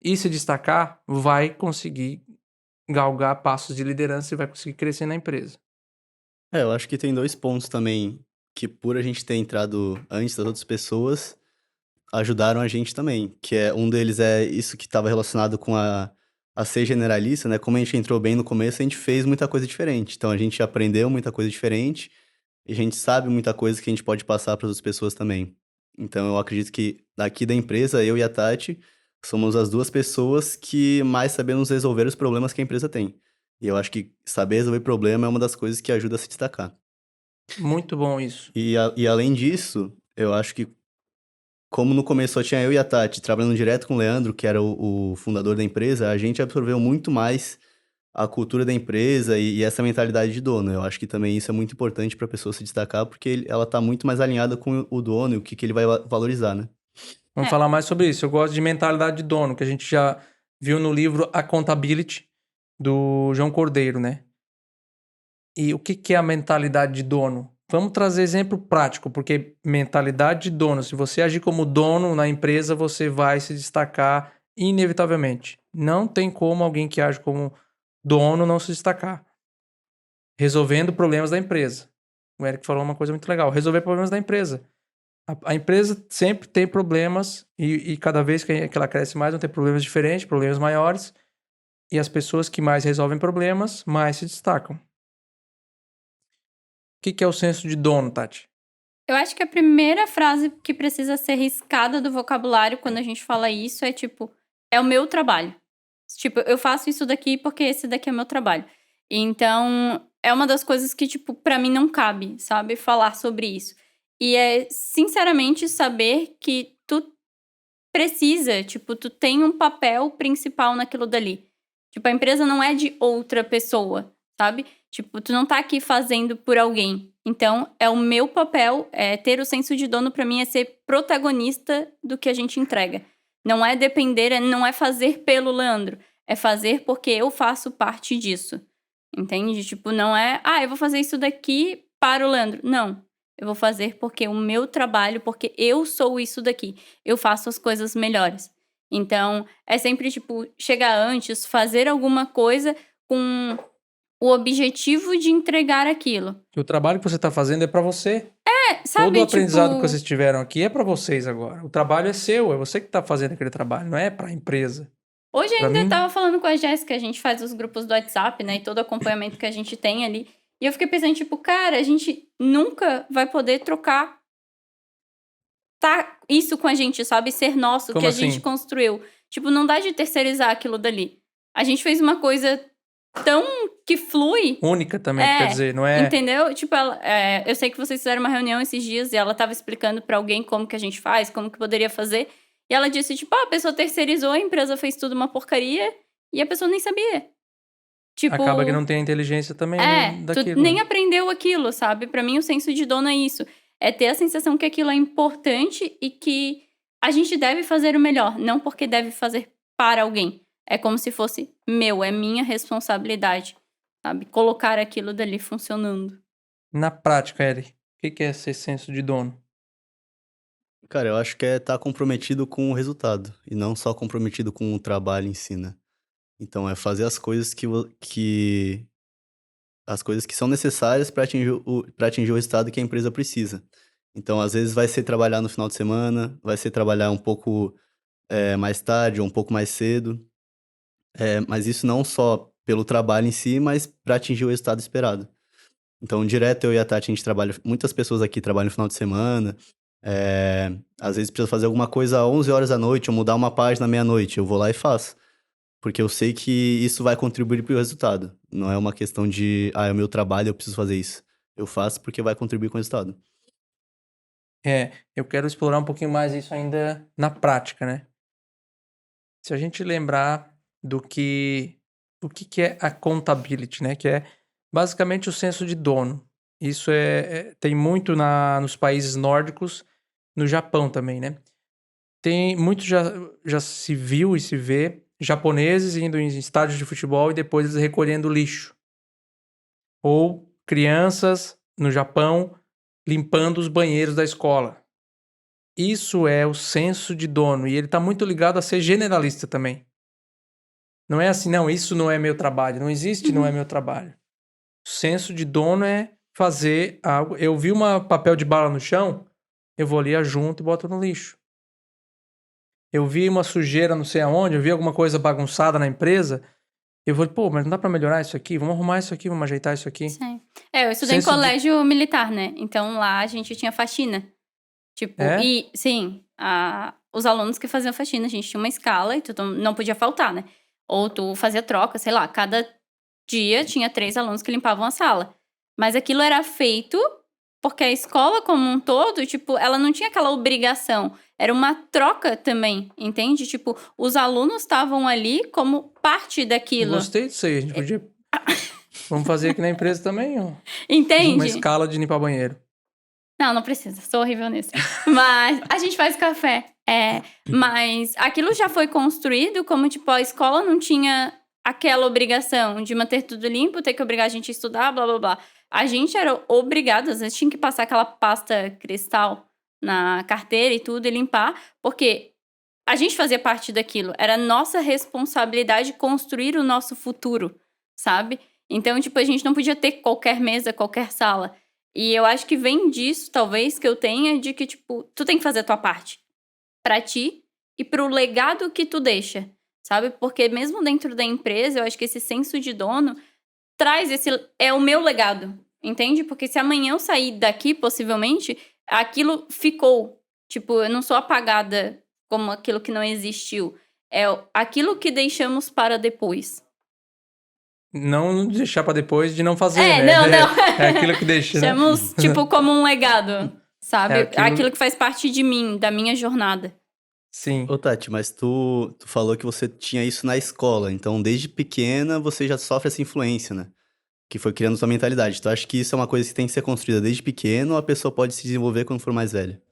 e se destacar, vai conseguir galgar passos de liderança e vai conseguir crescer na empresa. Eu acho que tem 2 pontos também que, por a gente ter entrado antes das outras pessoas, ajudaram a gente também, que um deles é isso que estava relacionado com a ser generalista, né? Como a gente entrou bem no começo, a gente fez muita coisa diferente. Então a gente aprendeu muita coisa diferente e a gente sabe muita coisa que a gente pode passar para outras pessoas também. Então eu acredito que daqui da empresa, eu e a Tati somos as 2 pessoas que mais sabemos resolver os problemas que a empresa tem. E eu acho que saber resolver problema é uma das coisas que ajuda a se destacar. Muito bom isso. E além disso, eu acho que como no começo só tinha eu e a Tati trabalhando direto com o Leandro, que era o fundador da empresa, a gente absorveu muito mais a cultura da empresa e essa mentalidade de dono. Eu acho que também isso é muito importante para a pessoa se destacar, porque ela está muito mais alinhada com o dono e o que ele vai valorizar, né? Vamos É. falar mais sobre isso. Eu gosto de mentalidade de dono, que a gente já viu no livro Accountability, do João Cordeiro, né? E o que é a mentalidade de dono? Vamos trazer exemplo prático, porque mentalidade de dono, se você agir como dono na empresa, você vai se destacar inevitavelmente. Não tem como alguém que age como dono não se destacar. Resolvendo problemas da empresa. O Eric falou uma coisa muito legal. Resolver problemas da empresa. A empresa sempre tem problemas e cada vez que ela cresce mais, vão ter problemas diferentes, problemas maiores. E as pessoas que mais resolvem problemas, mais se destacam. O que é o senso de dono, Tati? Eu acho que a primeira frase que precisa ser riscada do vocabulário quando a gente fala isso é tipo, é o meu trabalho. Tipo, eu faço isso daqui porque esse daqui é o meu trabalho. Então, é uma das coisas que, tipo, pra mim não cabe, sabe? Falar sobre isso. E é, sinceramente, saber que tu precisa, tipo, tu tem um papel principal naquilo dali. Tipo, a empresa não é de outra pessoa, sabe? Tipo, tu não tá aqui fazendo por alguém. Então, é o meu papel, ter o senso de dono pra mim é ser protagonista do que a gente entrega. Não é depender, não é fazer pelo Leandro. É fazer porque eu faço parte disso. Entende? Tipo, não é, eu vou fazer isso daqui para o Leandro. Não. Eu vou fazer porque o meu trabalho, porque eu sou isso daqui. Eu faço as coisas melhores. Então, é sempre, tipo, chegar antes, fazer alguma coisa com o objetivo de entregar aquilo. Que o trabalho que você tá fazendo é pra você. Todo o Sabe, aprendizado que tipo, vocês tiveram aqui é pra vocês agora. O trabalho é seu, é você que tá fazendo aquele trabalho, não é pra empresa. hoje Pra ainda mim, tava falando com a Jéssica, a gente faz os grupos do WhatsApp, né, e todo o acompanhamento que a gente tem ali. E eu fiquei pensando, tipo, cara, a gente nunca vai poder trocar isso com a gente, sabe? Ser nosso, como que a gente assim? construiu. Tipo, não dá de terceirizar aquilo dali. A gente fez uma coisa tão que flui. Única também, quer dizer, não é... Entendeu? Tipo, eu sei que vocês fizeram uma reunião esses dias e ela tava explicando pra alguém como que a gente faz, como que poderia fazer. E ela disse, tipo, a pessoa terceirizou, a empresa fez tudo uma porcaria e a pessoa nem sabia. Tipo, Acaba que não tem a inteligência também tu daquilo. nem aprendeu aquilo, sabe? Pra mim, o senso de dono é isso. É ter a sensação que aquilo é importante e que a gente deve fazer o melhor. Não porque deve fazer para alguém. É como se fosse meu, é minha responsabilidade, sabe? Colocar aquilo dali funcionando. Na prática, Eric, o que é ser senso de dono? Cara, eu acho que é estar comprometido com o resultado e não só comprometido com o trabalho em si, né? Então, é fazer as coisas as coisas que são necessárias para para atingir o resultado que a empresa precisa. Então, às vezes vai ser trabalhar no final de semana, vai ser trabalhar um pouco mais tarde ou um pouco mais cedo, mas isso não só pelo trabalho em si, mas para atingir o resultado esperado. Então, direto eu e a Tati, a gente trabalha, muitas pessoas aqui trabalham no final de semana, às vezes precisa fazer alguma coisa às 11 horas da noite ou mudar uma página à meia-noite, eu vou lá e faço. Porque eu sei que isso vai contribuir para o resultado. Não é uma questão de, é o meu trabalho, eu preciso fazer isso. Eu faço porque vai contribuir com o resultado. Eu quero explorar um pouquinho mais isso ainda na prática, né? Se a gente lembrar do que é accountability, né? Que é basicamente o senso de dono. Isso tem muito nos países nórdicos, no Japão também, né? Tem muito já se viu e se vê japoneses indo em estádios de futebol e depois eles recolhendo lixo. Ou crianças no Japão limpando os banheiros da escola. Isso é o senso de dono. E ele está muito ligado a ser generalista também. Não é assim, não, isso não é meu trabalho. Não existe, não é meu trabalho. O senso de dono é fazer algo. Eu vi uma papel de bala no chão, eu vou ali, junto e boto no lixo. Eu vi uma sujeira não sei aonde, eu vi alguma coisa bagunçada na empresa, eu vou, mas não dá pra melhorar isso aqui? Vamos arrumar isso aqui, vamos ajeitar isso aqui. Sim. Eu estudei em Senso de- colégio militar, né? Então lá a gente tinha faxina. Tipo, É? e sim, os alunos que faziam faxina, a gente tinha uma escala e tu não podia faltar, né? Ou tu fazia troca, sei lá, cada dia tinha 3 alunos que limpavam a sala. Mas aquilo era feito porque a escola como um todo, tipo, ela não tinha aquela obrigação. Era uma troca também, entende? Tipo, os alunos estavam ali como parte daquilo. Gostei disso aí, a gente podia... Vamos fazer aqui na empresa também, ó. Uma Entende? escala de limpar banheiro. Não precisa, sou horrível nisso. Mas a gente faz café. Mas aquilo já foi construído como, tipo, a escola não tinha aquela obrigação de manter tudo limpo, ter que obrigar a gente a estudar, blá, blá, blá. A gente era obrigado, às vezes tinha que passar aquela pasta cristal na carteira e tudo e limpar, porque a gente fazia parte daquilo. Era nossa responsabilidade construir o nosso futuro, sabe? Então, tipo, a gente não podia ter qualquer mesa, qualquer sala. E eu acho que vem disso, talvez, que eu tenha, de que, tipo, tu tem que fazer a tua parte. Pra ti e pro legado que tu deixa, sabe? Porque mesmo dentro da empresa, eu acho que esse senso de dono traz é o meu legado, entende? Porque se amanhã eu sair daqui, possivelmente, aquilo ficou. Tipo, eu não sou apagada como aquilo que não existiu. É aquilo que deixamos para depois. Não deixar pra depois de não fazer, É, né? não, não. É aquilo que deixa, né? Chamamos, tipo, como um legado, sabe? É aquilo... Aquilo que faz parte de mim, da minha jornada. Sim. Ô, Tati, mas tu falou que você tinha isso na escola, então desde pequena você já sofre essa influência, né? Que foi criando sua mentalidade. Tu acha que isso é uma coisa que tem que ser construída desde pequeno ou a pessoa pode se desenvolver quando for mais velha?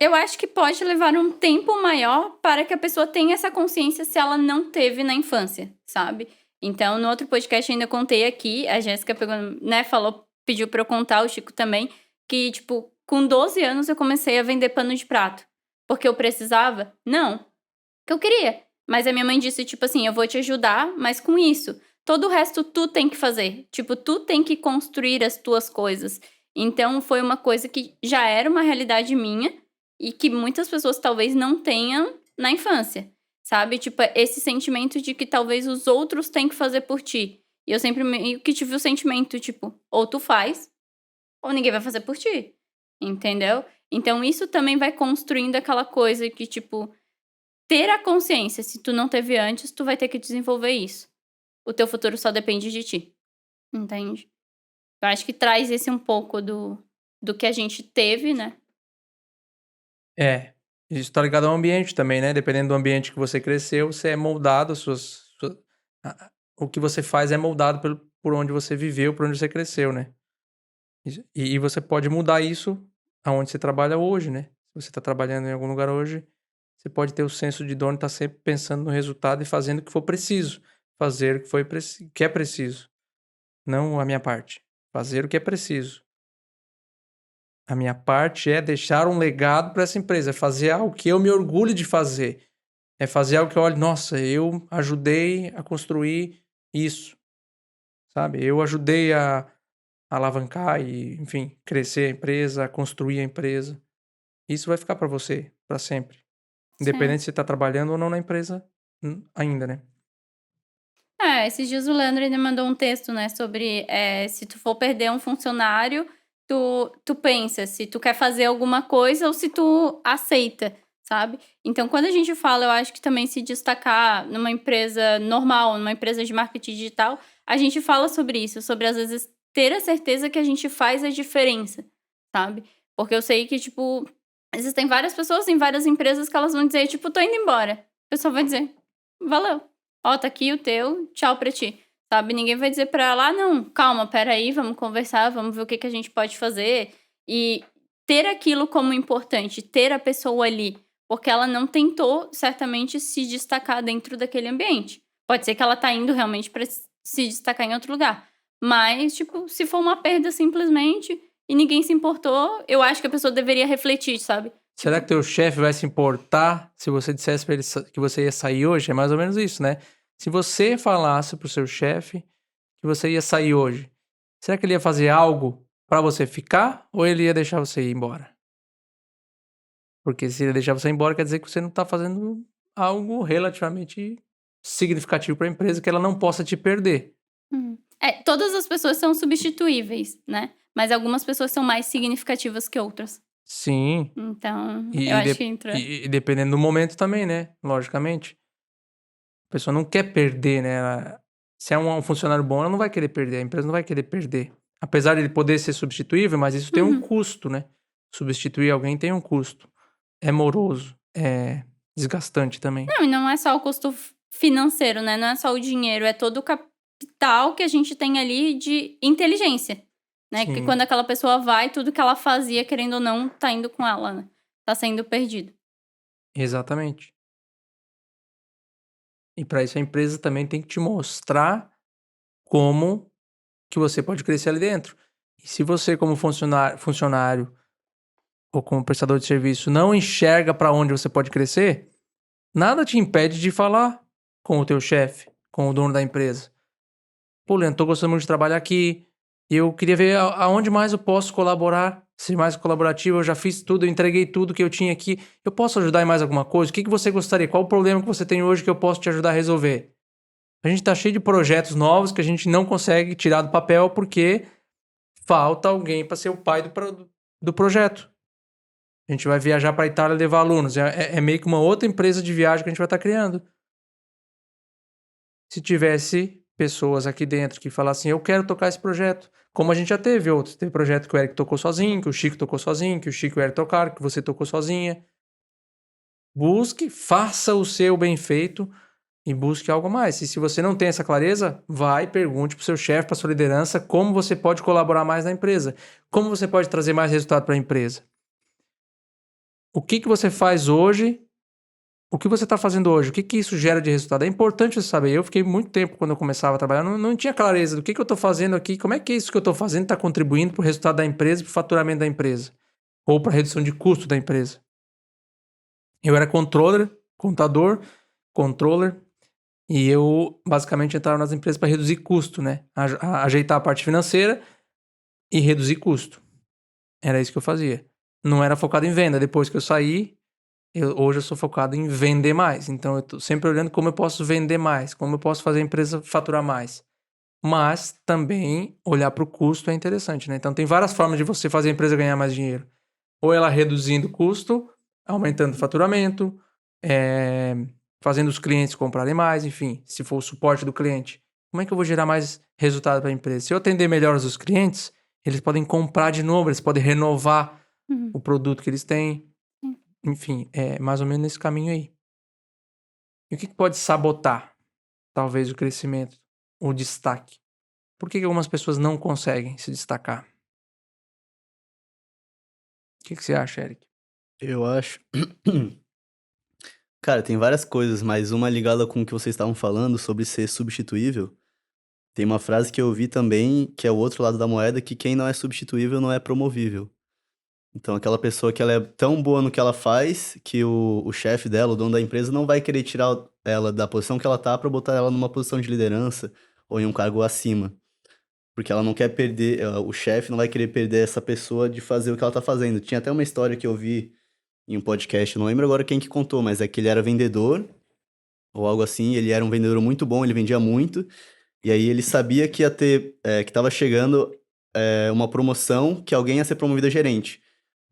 Eu acho que pode levar um tempo maior para que a pessoa tenha essa consciência se ela não teve na infância, sabe? Então, no outro podcast eu ainda contei aqui, a Jéssica pegou, né, falou, pediu pra eu contar, o Chico também, que, tipo, com 12 anos eu comecei a vender pano de prato. Porque eu precisava? Não. Que eu queria. Mas a minha mãe disse, tipo assim, eu vou te ajudar, mas com isso. Todo o resto tu tem que fazer. Tipo, tu tem que construir as tuas coisas. Então, foi uma coisa que já era uma realidade minha e que muitas pessoas talvez não tenham na infância, sabe? Tipo, esse sentimento de que talvez os outros têm que fazer por ti. E eu sempre meio que tive o sentimento, tipo, ou tu faz, ou ninguém vai fazer por ti. Entendeu? Então, isso também vai construindo aquela coisa que, tipo, ter a consciência, se tu não teve antes, tu vai ter que desenvolver isso. O teu futuro só depende de ti. Entende? Eu acho que traz esse um pouco do que a gente teve, né? É. Isso tá ligado ao ambiente também, né? Dependendo do ambiente que você cresceu, você é moldado, o que você faz é moldado por onde você viveu, por onde você cresceu, né? E você pode mudar isso aonde você trabalha hoje, né? Se você tá trabalhando em algum lugar hoje, você pode ter o senso de dono e tá sempre pensando no resultado e fazendo o que for preciso. Fazer o que que é preciso. Não a minha parte. Fazer o que é preciso. A minha parte é deixar um legado para essa empresa, é fazer algo que eu me orgulho de fazer. É fazer algo que eu olho, nossa, eu ajudei a construir isso, sabe? Eu ajudei a alavancar e, enfim, crescer a empresa, a construir a empresa. Isso vai ficar para você, para sempre. Sim. Independente se você tá trabalhando ou não na empresa ainda, né? Esses dias o Leandro ainda mandou um texto, né, sobre se tu for perder um funcionário, tu pensa se tu quer fazer alguma coisa ou se tu aceita, sabe? Então, quando a gente fala, eu acho que também se destacar numa empresa normal, numa empresa de marketing digital, a gente fala sobre isso, sobre às vezes ter a certeza que a gente faz a diferença, sabe? Porque eu sei que, tipo, existem várias pessoas em várias empresas que elas vão dizer, tipo, tô indo embora. A pessoa vai dizer, valeu. Ó, tá aqui o teu, tchau pra ti. Sabe? Ninguém vai dizer pra ela, não, calma, peraí, vamos conversar, vamos ver o que, que a gente pode fazer. E ter aquilo como importante, ter a pessoa ali, porque ela não tentou, certamente, se destacar dentro daquele ambiente. Pode ser que ela tá indo realmente pra se destacar em outro lugar. Mas, tipo, se for uma perda simplesmente e ninguém se importou, eu acho que a pessoa deveria refletir, sabe? Será que teu chefe vai se importar se você dissesse pra ele que você ia sair hoje? É mais ou menos isso, né? Se você falasse pro seu chefe que você ia sair hoje, será que ele ia fazer algo pra você ficar ou ele ia deixar você ir embora? Porque se ele deixar você ir embora, quer dizer que você não tá fazendo algo relativamente significativo pra empresa que ela não possa te perder. Todas as pessoas são substituíveis, né? Mas algumas pessoas são mais significativas que outras. Sim, Então, eu e, acho que entra. e dependendo do momento também, né? Logicamente. A pessoa não quer perder, né? Se é um funcionário bom, ela não vai querer perder, a empresa não vai querer perder. Apesar de ele poder ser substituível, mas isso tem um Uhum. custo, né? Substituir alguém tem um custo. É moroso, é desgastante também. Não, e não é só o custo financeiro, né? Não é só o dinheiro, é todo o capital que a gente tem ali de inteligência, né? Que Sim, quando aquela pessoa vai, tudo que ela fazia, querendo ou não, tá indo com ela, né? Tá sendo perdido. exatamente. E para isso a empresa também tem que te mostrar como que você pode crescer ali dentro. E se você, como funcionário ou como prestador de serviço, não enxerga para onde você pode crescer, nada te impede de falar com o teu chefe, com o dono da empresa. Pô, Leandro, tô gostando muito de trabalhar aqui. Eu queria ver aonde mais eu posso colaborar, ser mais colaborativo. Eu já fiz tudo, eu entreguei tudo que eu tinha aqui. Eu posso ajudar em mais alguma coisa? O que você gostaria? Qual o problema que você tem hoje que eu posso te ajudar a resolver? A gente tá cheio de projetos novos que a gente não consegue tirar do papel porque falta alguém para ser o pai do projeto. A gente vai viajar para a Itália levar alunos. É meio que uma outra empresa de viagem que a gente vai estar criando. Se tivesse pessoas aqui dentro que falassem, eu quero tocar esse projeto, como a gente já teve outros. Teve projeto que o Eric tocou sozinho, que o Chico tocou sozinho, que o Chico e o Eric tocaram, que você tocou sozinha. Busque, faça o seu bem feito e busque algo mais. E se você não tem essa clareza, vai, pergunte para o seu chefe, para sua liderança, como você pode colaborar mais na empresa. Como você pode trazer mais resultado para a empresa. O que você faz hoje? O que você está fazendo hoje? O que isso gera de resultado? É importante você saber. Eu fiquei muito tempo, quando eu começava a trabalhar, não tinha clareza do que eu estou fazendo aqui, como é que isso que eu estou fazendo está contribuindo para o resultado da empresa, para o faturamento da empresa, ou para a redução de custo da empresa. Eu era contador, controller, e eu basicamente entrava nas empresas para reduzir custo, né? Ajeitar a parte financeira e reduzir custo. Era isso que eu fazia. Não era focado em venda. Depois que eu saí, hoje eu sou focado em vender mais. Então eu tô sempre olhando como eu posso vender mais, como eu posso fazer a empresa faturar mais. Mas também olhar para o custo é interessante, né? Então tem várias formas de você fazer a empresa ganhar mais dinheiro. Ou ela reduzindo o custo, aumentando o faturamento, fazendo os clientes comprarem mais, enfim, se for o suporte do cliente. Como é que eu vou gerar mais resultado para a empresa? Se eu atender melhor os clientes, eles podem comprar de novo, eles podem renovar o produto que eles têm. Enfim, é mais ou menos nesse caminho aí. E o que pode sabotar, talvez, o crescimento, o destaque? Por que algumas pessoas não conseguem se destacar? O que você acha, Eric? Eu acho. Cara, tem várias coisas, mas uma ligada com o que vocês estavam falando sobre ser substituível. Tem uma frase que eu ouvi também, que é o outro lado da moeda, que quem não é substituível não é promovível. Então, aquela pessoa que ela é tão boa no que ela faz, que o chefe dela, o dono da empresa, não vai querer tirar ela da posição que ela tá pra botar ela numa posição de liderança ou em um cargo acima. Porque ela não quer perder, o chefe não vai querer perder essa pessoa de fazer o que ela tá fazendo. Tinha até uma história que eu vi em um podcast, não lembro agora quem que contou, mas é que ele era vendedor, ou algo assim, ele era um vendedor muito bom, ele vendia muito, e aí ele sabia que ia ter, que tava chegando uma promoção, que alguém ia ser promovido a gerente.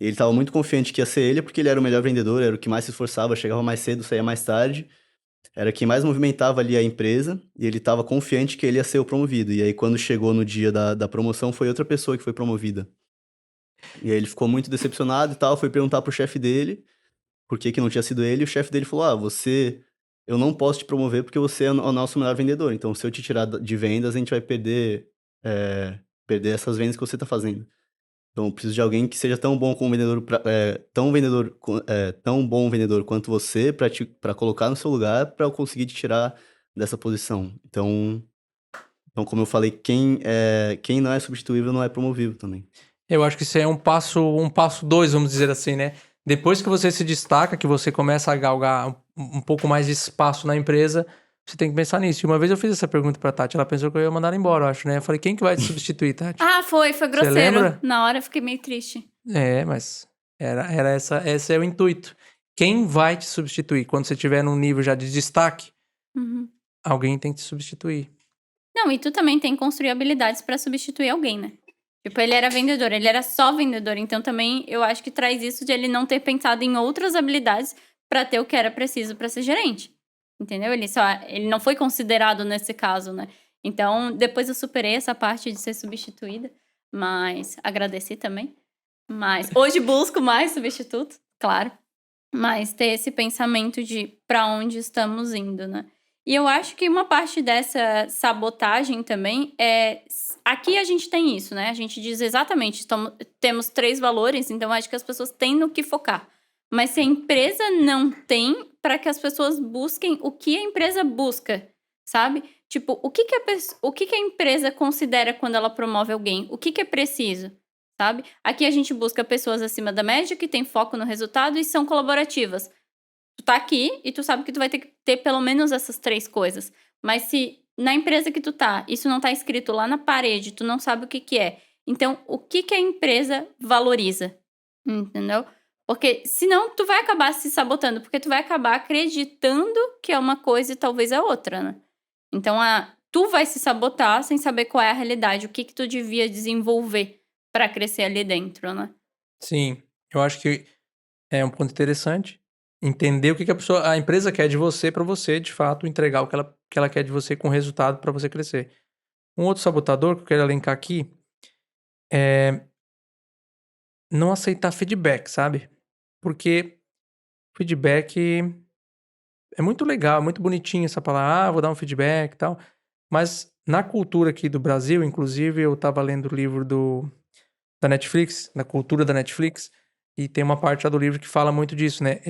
Ele estava muito confiante que ia ser ele, porque ele era o melhor vendedor, era o que mais se esforçava, chegava mais cedo, saía mais tarde, era quem mais movimentava ali a empresa, e ele estava confiante que ele ia ser o promovido. E aí, quando chegou no dia da promoção, foi outra pessoa que foi promovida. E aí ele ficou muito decepcionado e tal, foi perguntar pro chefe dele por que não tinha sido ele, e o chefe dele falou, eu não posso te promover porque você é o nosso melhor vendedor, então se eu te tirar de vendas, a gente vai perder essas vendas que você tá fazendo. Então, eu preciso de alguém que seja tão bom como vendedor, tão bom vendedor quanto você, para colocar no seu lugar, para eu conseguir te tirar dessa posição. Então, como eu falei, quem não é substituível não é promovível também. Eu acho que isso é um passo 2, vamos dizer assim, né? Depois que você se destaca, que você começa a galgar um pouco mais de espaço na empresa, você tem que pensar nisso. E uma vez eu fiz essa pergunta pra Tati, ela pensou que eu ia mandar ela embora, eu acho, né? Eu falei, quem que vai te substituir, Tati? Ah, foi grosseiro. lembra? Na hora eu fiquei meio triste. Mas era esse é o intuito. Quem vai te substituir? Quando você estiver num nível já de destaque, alguém tem que te substituir. Não, e tu também tem que construir habilidades pra substituir alguém, né? Tipo, ele era vendedor, ele era só vendedor. Então também eu acho que traz isso de ele não ter pensado em outras habilidades pra ter o que era preciso pra ser gerente. Entendeu? Ele não foi considerado nesse caso, né? Então, depois eu superei essa parte de ser substituída, mas agradeci também. Mas hoje busco mais substituto, claro. Mas ter esse pensamento de pra onde estamos indo, né? E eu acho que uma parte dessa sabotagem também é... Aqui a gente tem isso, né? A gente diz exatamente, temos 3 valores, então acho que as pessoas têm no que focar. Mas se a empresa não tem, para que as pessoas busquem o que a empresa busca, sabe? Tipo, o que a empresa considera quando ela promove alguém? O que é preciso, sabe? Aqui a gente busca pessoas acima da média, que têm foco no resultado e são colaborativas. Tu tá aqui e tu sabe que tu vai ter que ter pelo menos essas 3 coisas. Mas se na empresa que tu tá, isso não tá escrito lá na parede, tu não sabe o que é. Então, o que a empresa valoriza? Entendeu? Porque senão tu vai acabar se sabotando, porque tu vai acabar acreditando que é uma coisa e talvez é outra, né? Então, tu vai se sabotar sem saber qual é a realidade, o que tu devia desenvolver pra crescer ali dentro, né? Sim, eu acho que É um ponto interessante. Entender o que que a empresa quer de você para você, de fato, entregar o que ela quer de você com resultado para você crescer. Um outro sabotador que eu quero elencar aqui é não aceitar feedback, sabe? Porque feedback é muito legal, é muito bonitinho essa palavra, vou dar um feedback e tal. Mas na cultura aqui do Brasil, inclusive, eu estava lendo o livro da Netflix, da cultura da Netflix, e tem uma parte lá do livro que fala muito disso, né?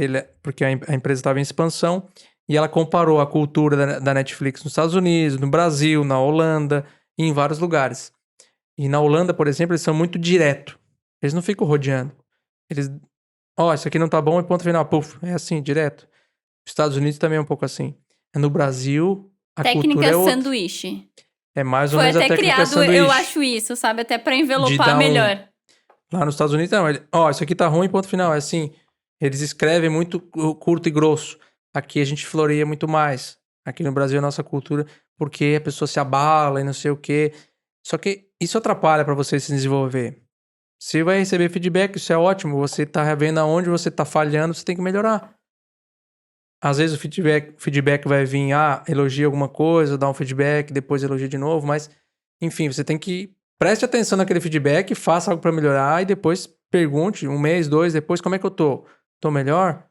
Porque a empresa estava em expansão e ela comparou a cultura da Netflix nos Estados Unidos, no Brasil, na Holanda e em vários lugares. E na Holanda, por exemplo, eles são muito direto. Eles não ficam rodeando. Eles, isso aqui não tá bom e ponto final, puf, é assim, direto. Os Estados Unidos também é um pouco assim. No Brasil, a cultura Técnica é outra. sanduíche. É mais ou Foi menos a até técnica criado, eu sanduíche. acho isso, sabe? Até pra De envelopar dar melhor. Lá nos Estados Unidos, não. Isso aqui tá ruim, ponto final. É assim, eles escrevem muito curto e grosso. Aqui a gente floreia muito mais. Aqui no Brasil, a nossa cultura, porque a pessoa se abala e não sei o quê. Só que isso atrapalha pra você se desenvolver. Você vai receber feedback, isso é ótimo. Você tá vendo aonde você tá falhando, você tem que melhorar. Às vezes o feedback vai vir, elogia alguma coisa, dá um feedback, depois elogia de novo, mas, enfim, você tem que preste atenção naquele feedback, faça algo para melhorar e depois pergunte, um mês, dois, depois, como é que eu tô? Tô melhor?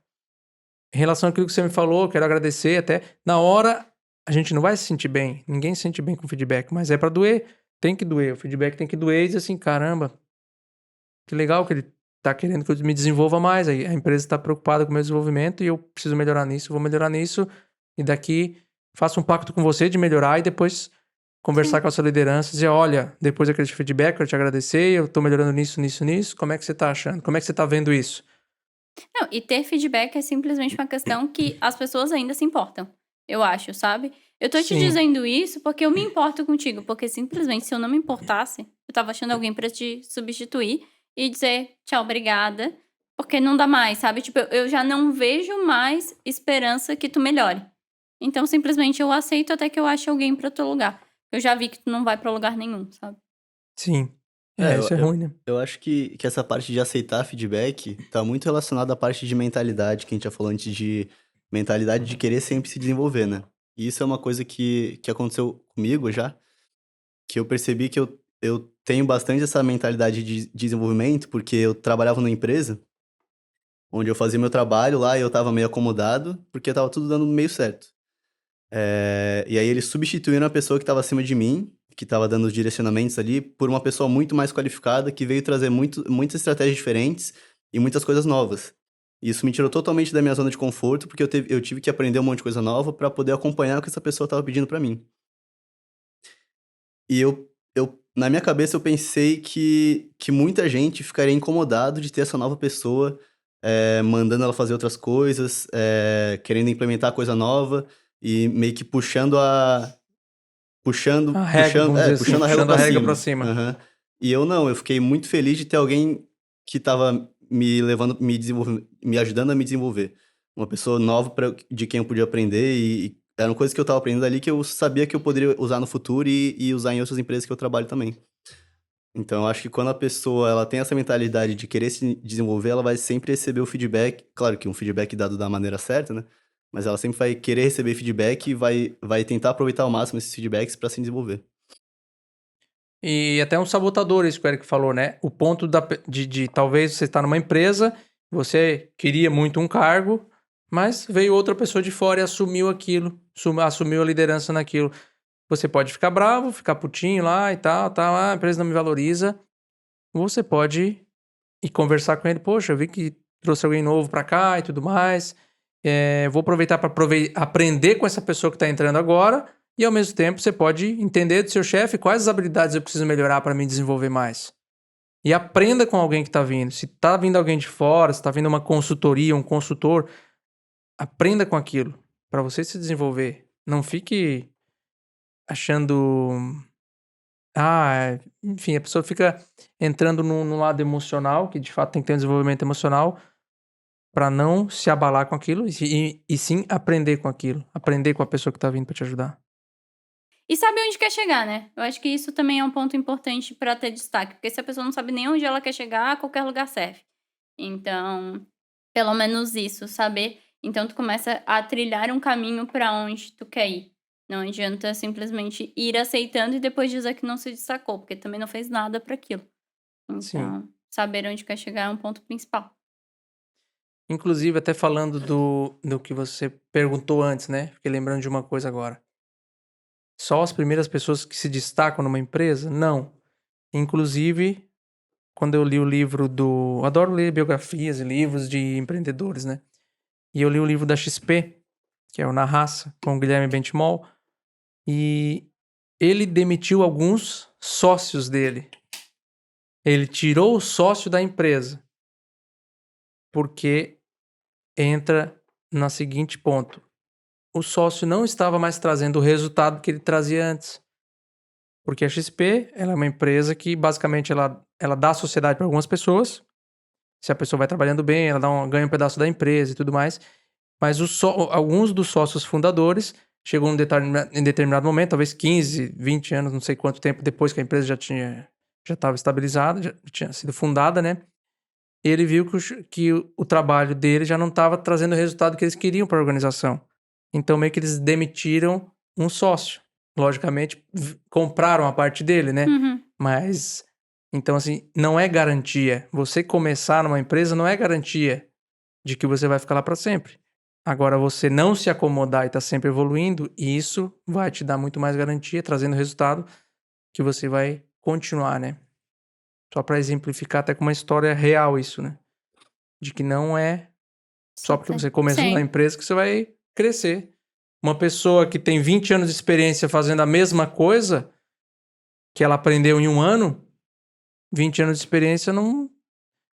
Em relação àquilo que você me falou, quero agradecer até. Na hora, a gente não vai se sentir bem, ninguém se sente bem com feedback, mas é para doer, tem que doer, o feedback tem que doer e dizer assim, caramba, que legal que ele tá querendo que eu me desenvolva mais. A empresa está preocupada com o meu desenvolvimento e eu preciso melhorar nisso, vou melhorar nisso. E daqui faço um pacto com você de melhorar e depois conversar Sim. com a sua liderança e dizer, olha, depois daquele feedback, eu te agradecer, eu tô melhorando nisso, nisso, nisso. Como é que você tá achando? Como é que você tá vendo isso? Não, e ter feedback é simplesmente uma questão que as pessoas ainda se importam, eu acho, sabe? Eu tô te Sim, dizendo isso porque eu me importo contigo, porque simplesmente se eu não me importasse, eu tava achando alguém pra te substituir e dizer tchau, obrigada, porque não dá mais, sabe? Tipo, eu já não vejo mais esperança que tu melhore. Então, simplesmente eu aceito até que eu ache alguém pra teu lugar. Eu já vi que tu não vai pra lugar nenhum, sabe? sim. É, Isso é ruim, né? eu acho que essa parte de aceitar feedback tá muito relacionada à parte de mentalidade, que a gente já falou antes de mentalidade de querer sempre se desenvolver, né? E isso é uma coisa que aconteceu comigo já, que eu percebi que eu tenho bastante essa mentalidade de desenvolvimento, porque eu trabalhava numa empresa onde eu fazia meu trabalho lá e eu tava meio acomodado, porque tava tudo dando meio certo. E aí eles substituíram a pessoa que estava acima de mim, que estava dando os direcionamentos ali, por uma pessoa muito mais qualificada, que veio trazer muitas estratégias diferentes e muitas coisas novas. E isso me tirou totalmente da minha zona de conforto, porque eu tive que aprender um monte de coisa nova para poder acompanhar o que essa pessoa estava pedindo para mim. E na minha cabeça, eu pensei que muita gente ficaria incomodado de ter essa nova pessoa mandando ela fazer outras coisas, querendo implementar coisa nova e meio que A regra, vamos dizer assim, puxando a régua puxando a pra regra pra cima. cima. Aham. E eu não, eu fiquei muito feliz de ter alguém que tava me levando, me ajudando a me desenvolver. Uma pessoa nova de quem eu podia aprender e eram coisas que eu tava aprendendo ali que eu sabia que eu poderia usar no futuro e usar em outras empresas que eu trabalho também. Então, eu acho que quando a pessoa ela tem essa mentalidade de querer se desenvolver, ela vai sempre receber o feedback. Claro que um feedback dado da maneira certa, né? Mas ela sempre vai querer receber feedback e vai tentar aproveitar ao máximo esses feedbacks para se desenvolver. E até um sabotador, isso que o Eric falou, né? O ponto de talvez você estar numa empresa, você queria muito um cargo, mas veio outra pessoa de fora e assumiu aquilo, assumiu a liderança naquilo. Você pode ficar bravo, ficar putinho lá e tal, a empresa não me valoriza. Você pode ir conversar com ele, poxa, eu vi que trouxe alguém novo pra cá e tudo mais. Vou aproveitar para aprender com essa pessoa que está entrando agora. E ao mesmo tempo você pode entender do seu chefe quais as habilidades eu preciso melhorar para me desenvolver mais. E aprenda com alguém que está vindo. Se está vindo alguém de fora, se está vindo uma consultoria, um consultor, aprenda com aquilo para você se desenvolver. Não fique achando. Enfim, a pessoa fica entrando no lado emocional, que de fato tem que ter um desenvolvimento emocional, para não se abalar com aquilo e sim aprender com aquilo. Aprender com a pessoa que está vindo para te ajudar. E sabe onde quer chegar, né? Eu acho que isso também é um ponto importante pra ter destaque, porque se a pessoa não sabe nem onde ela quer chegar, qualquer lugar serve. Então, Pelo menos isso, saber. Então tu começa a trilhar um caminho para onde tu quer ir. Não adianta simplesmente ir aceitando e depois dizer que não se destacou, porque também não fez nada para aquilo. Sim. Então, saber onde quer chegar é um ponto principal. Inclusive, até falando do que você perguntou antes, né? Fiquei lembrando de uma coisa agora. Só as primeiras pessoas que se destacam numa empresa? Não. Inclusive, quando eu li o livro do... Adoro ler biografias e livros de empreendedores, né? E eu li o livro da XP, que é o Na Raça, com o Guilherme Benchimol. E ele demitiu alguns sócios dele. Ele tirou o sócio da empresa. Porque entra no seguinte ponto. O sócio não estava mais trazendo o resultado que ele trazia antes. Porque a XP, ela é uma empresa que basicamente ela dá sociedade para algumas pessoas. Se a pessoa vai trabalhando bem, ela ganha um pedaço da empresa e tudo mais. Mas alguns dos sócios fundadores chegou em determinado momento, talvez 15, 20 anos, não sei quanto tempo depois que a empresa já estava estabilizada, já tinha sido fundada, né? Ele viu que o trabalho dele já não estava trazendo o resultado que eles queriam para a organização. Então, meio que eles demitiram um sócio. Logicamente, compraram a parte dele, né? Uhum. Mas, então, assim, não é garantia. Você começar numa empresa não é garantia de que você vai ficar lá para sempre. Agora, você não se acomodar e estar sempre evoluindo, isso vai te dar muito mais garantia, trazendo resultado que você vai continuar, né? Só para exemplificar até com uma história real isso, né? De que não é só porque você começou na Sim. empresa que você vai crescer. Uma pessoa que tem 20 anos de experiência fazendo a mesma coisa que ela aprendeu em um ano, 20 anos de experiência não...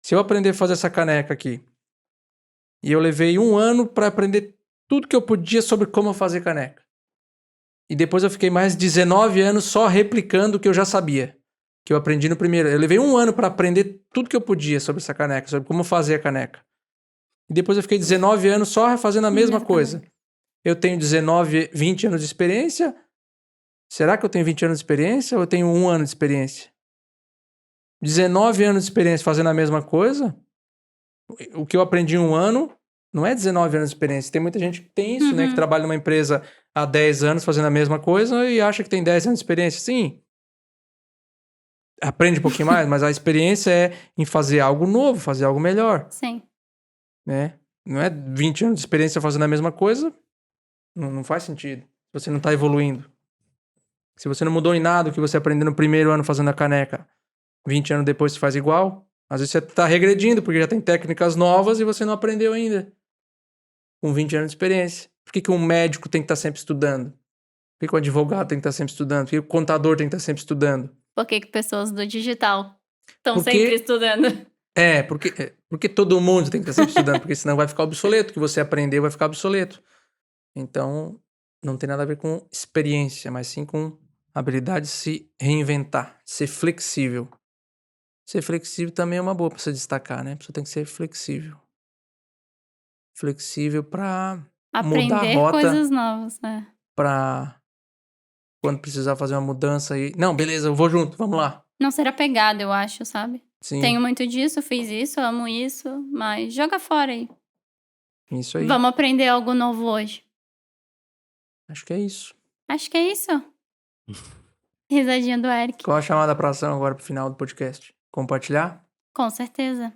Se eu aprender a fazer essa caneca aqui e eu levei um ano para aprender tudo que eu podia sobre como fazer caneca. E depois eu fiquei mais 19 anos só replicando o que eu já sabia. Que eu aprendi no primeiro. Eu levei um ano para aprender tudo que eu podia sobre essa caneca, sobre como fazer a caneca. E depois eu fiquei 19 anos só fazendo a mesma coisa. Eu tenho 20 anos de experiência. Será que eu tenho 20 anos de experiência ou eu tenho 1 ano de experiência? 19 anos de experiência fazendo a mesma coisa? O que eu aprendi em 1 ano não é 19 anos de experiência. Tem muita gente que tem isso, né? Que trabalha numa empresa há 10 anos fazendo a mesma coisa e acha que tem 10 anos de experiência. Sim, aprende um pouquinho mais, mas a experiência é em fazer algo novo, fazer algo melhor, Sim. né? Não é 20 anos de experiência fazendo a mesma coisa, não faz sentido. Se você não tá evoluindo. Se você não mudou em nada o que você aprendeu no primeiro ano fazendo a caneca, 20 anos depois você faz igual, às vezes você tá regredindo porque já tem técnicas novas e você não aprendeu ainda. Com 20 anos de experiência. Por que um médico tem que estar sempre estudando? Por que um advogado tem que estar sempre estudando? Por que o contador tem que estar sempre estudando? Por que pessoas do digital estão Porque- sempre estudando? Porque todo mundo tem que estar sempre estudando, porque senão vai ficar obsoleto. O que você aprendeu vai ficar obsoleto. Então, não tem nada a ver com experiência, mas sim com habilidade de se reinventar, ser flexível. Ser flexível também é uma boa para se destacar, né? A pessoa tem que ser flexível. Flexível para mudar a Aprender rota, coisas novas, né? para quando precisar fazer uma mudança aí. Não, beleza, eu vou junto, vamos lá. Não ser apegado, eu acho, sabe? Sim, Tenho muito disso, fiz isso, amo isso, mas joga fora aí. isso aí. Vamos aprender algo novo hoje. Acho que é isso. Acho que é isso. Risadinha do Eric. Qual a chamada para ação agora pro final do podcast? Compartilhar? Com certeza.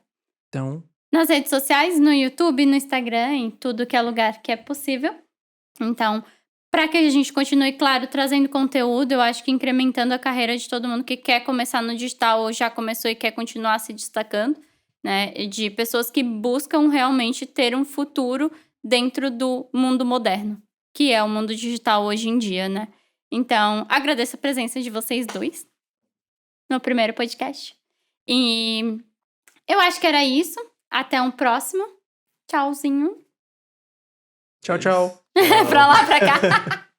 Então, Nas redes sociais, no YouTube, no Instagram, em tudo que é lugar que é possível. Então, para que a gente continue, claro, trazendo conteúdo, eu acho que incrementando a carreira de todo mundo que quer começar no digital ou já começou e quer continuar se destacando, né? De pessoas que buscam realmente ter um futuro dentro do mundo moderno, que é o mundo digital hoje em dia, né? Então, agradeço a presença de vocês dois no primeiro podcast. E eu acho que era isso. Até um próximo. Tchauzinho. tchau, tchau. Pra lá, pra cá.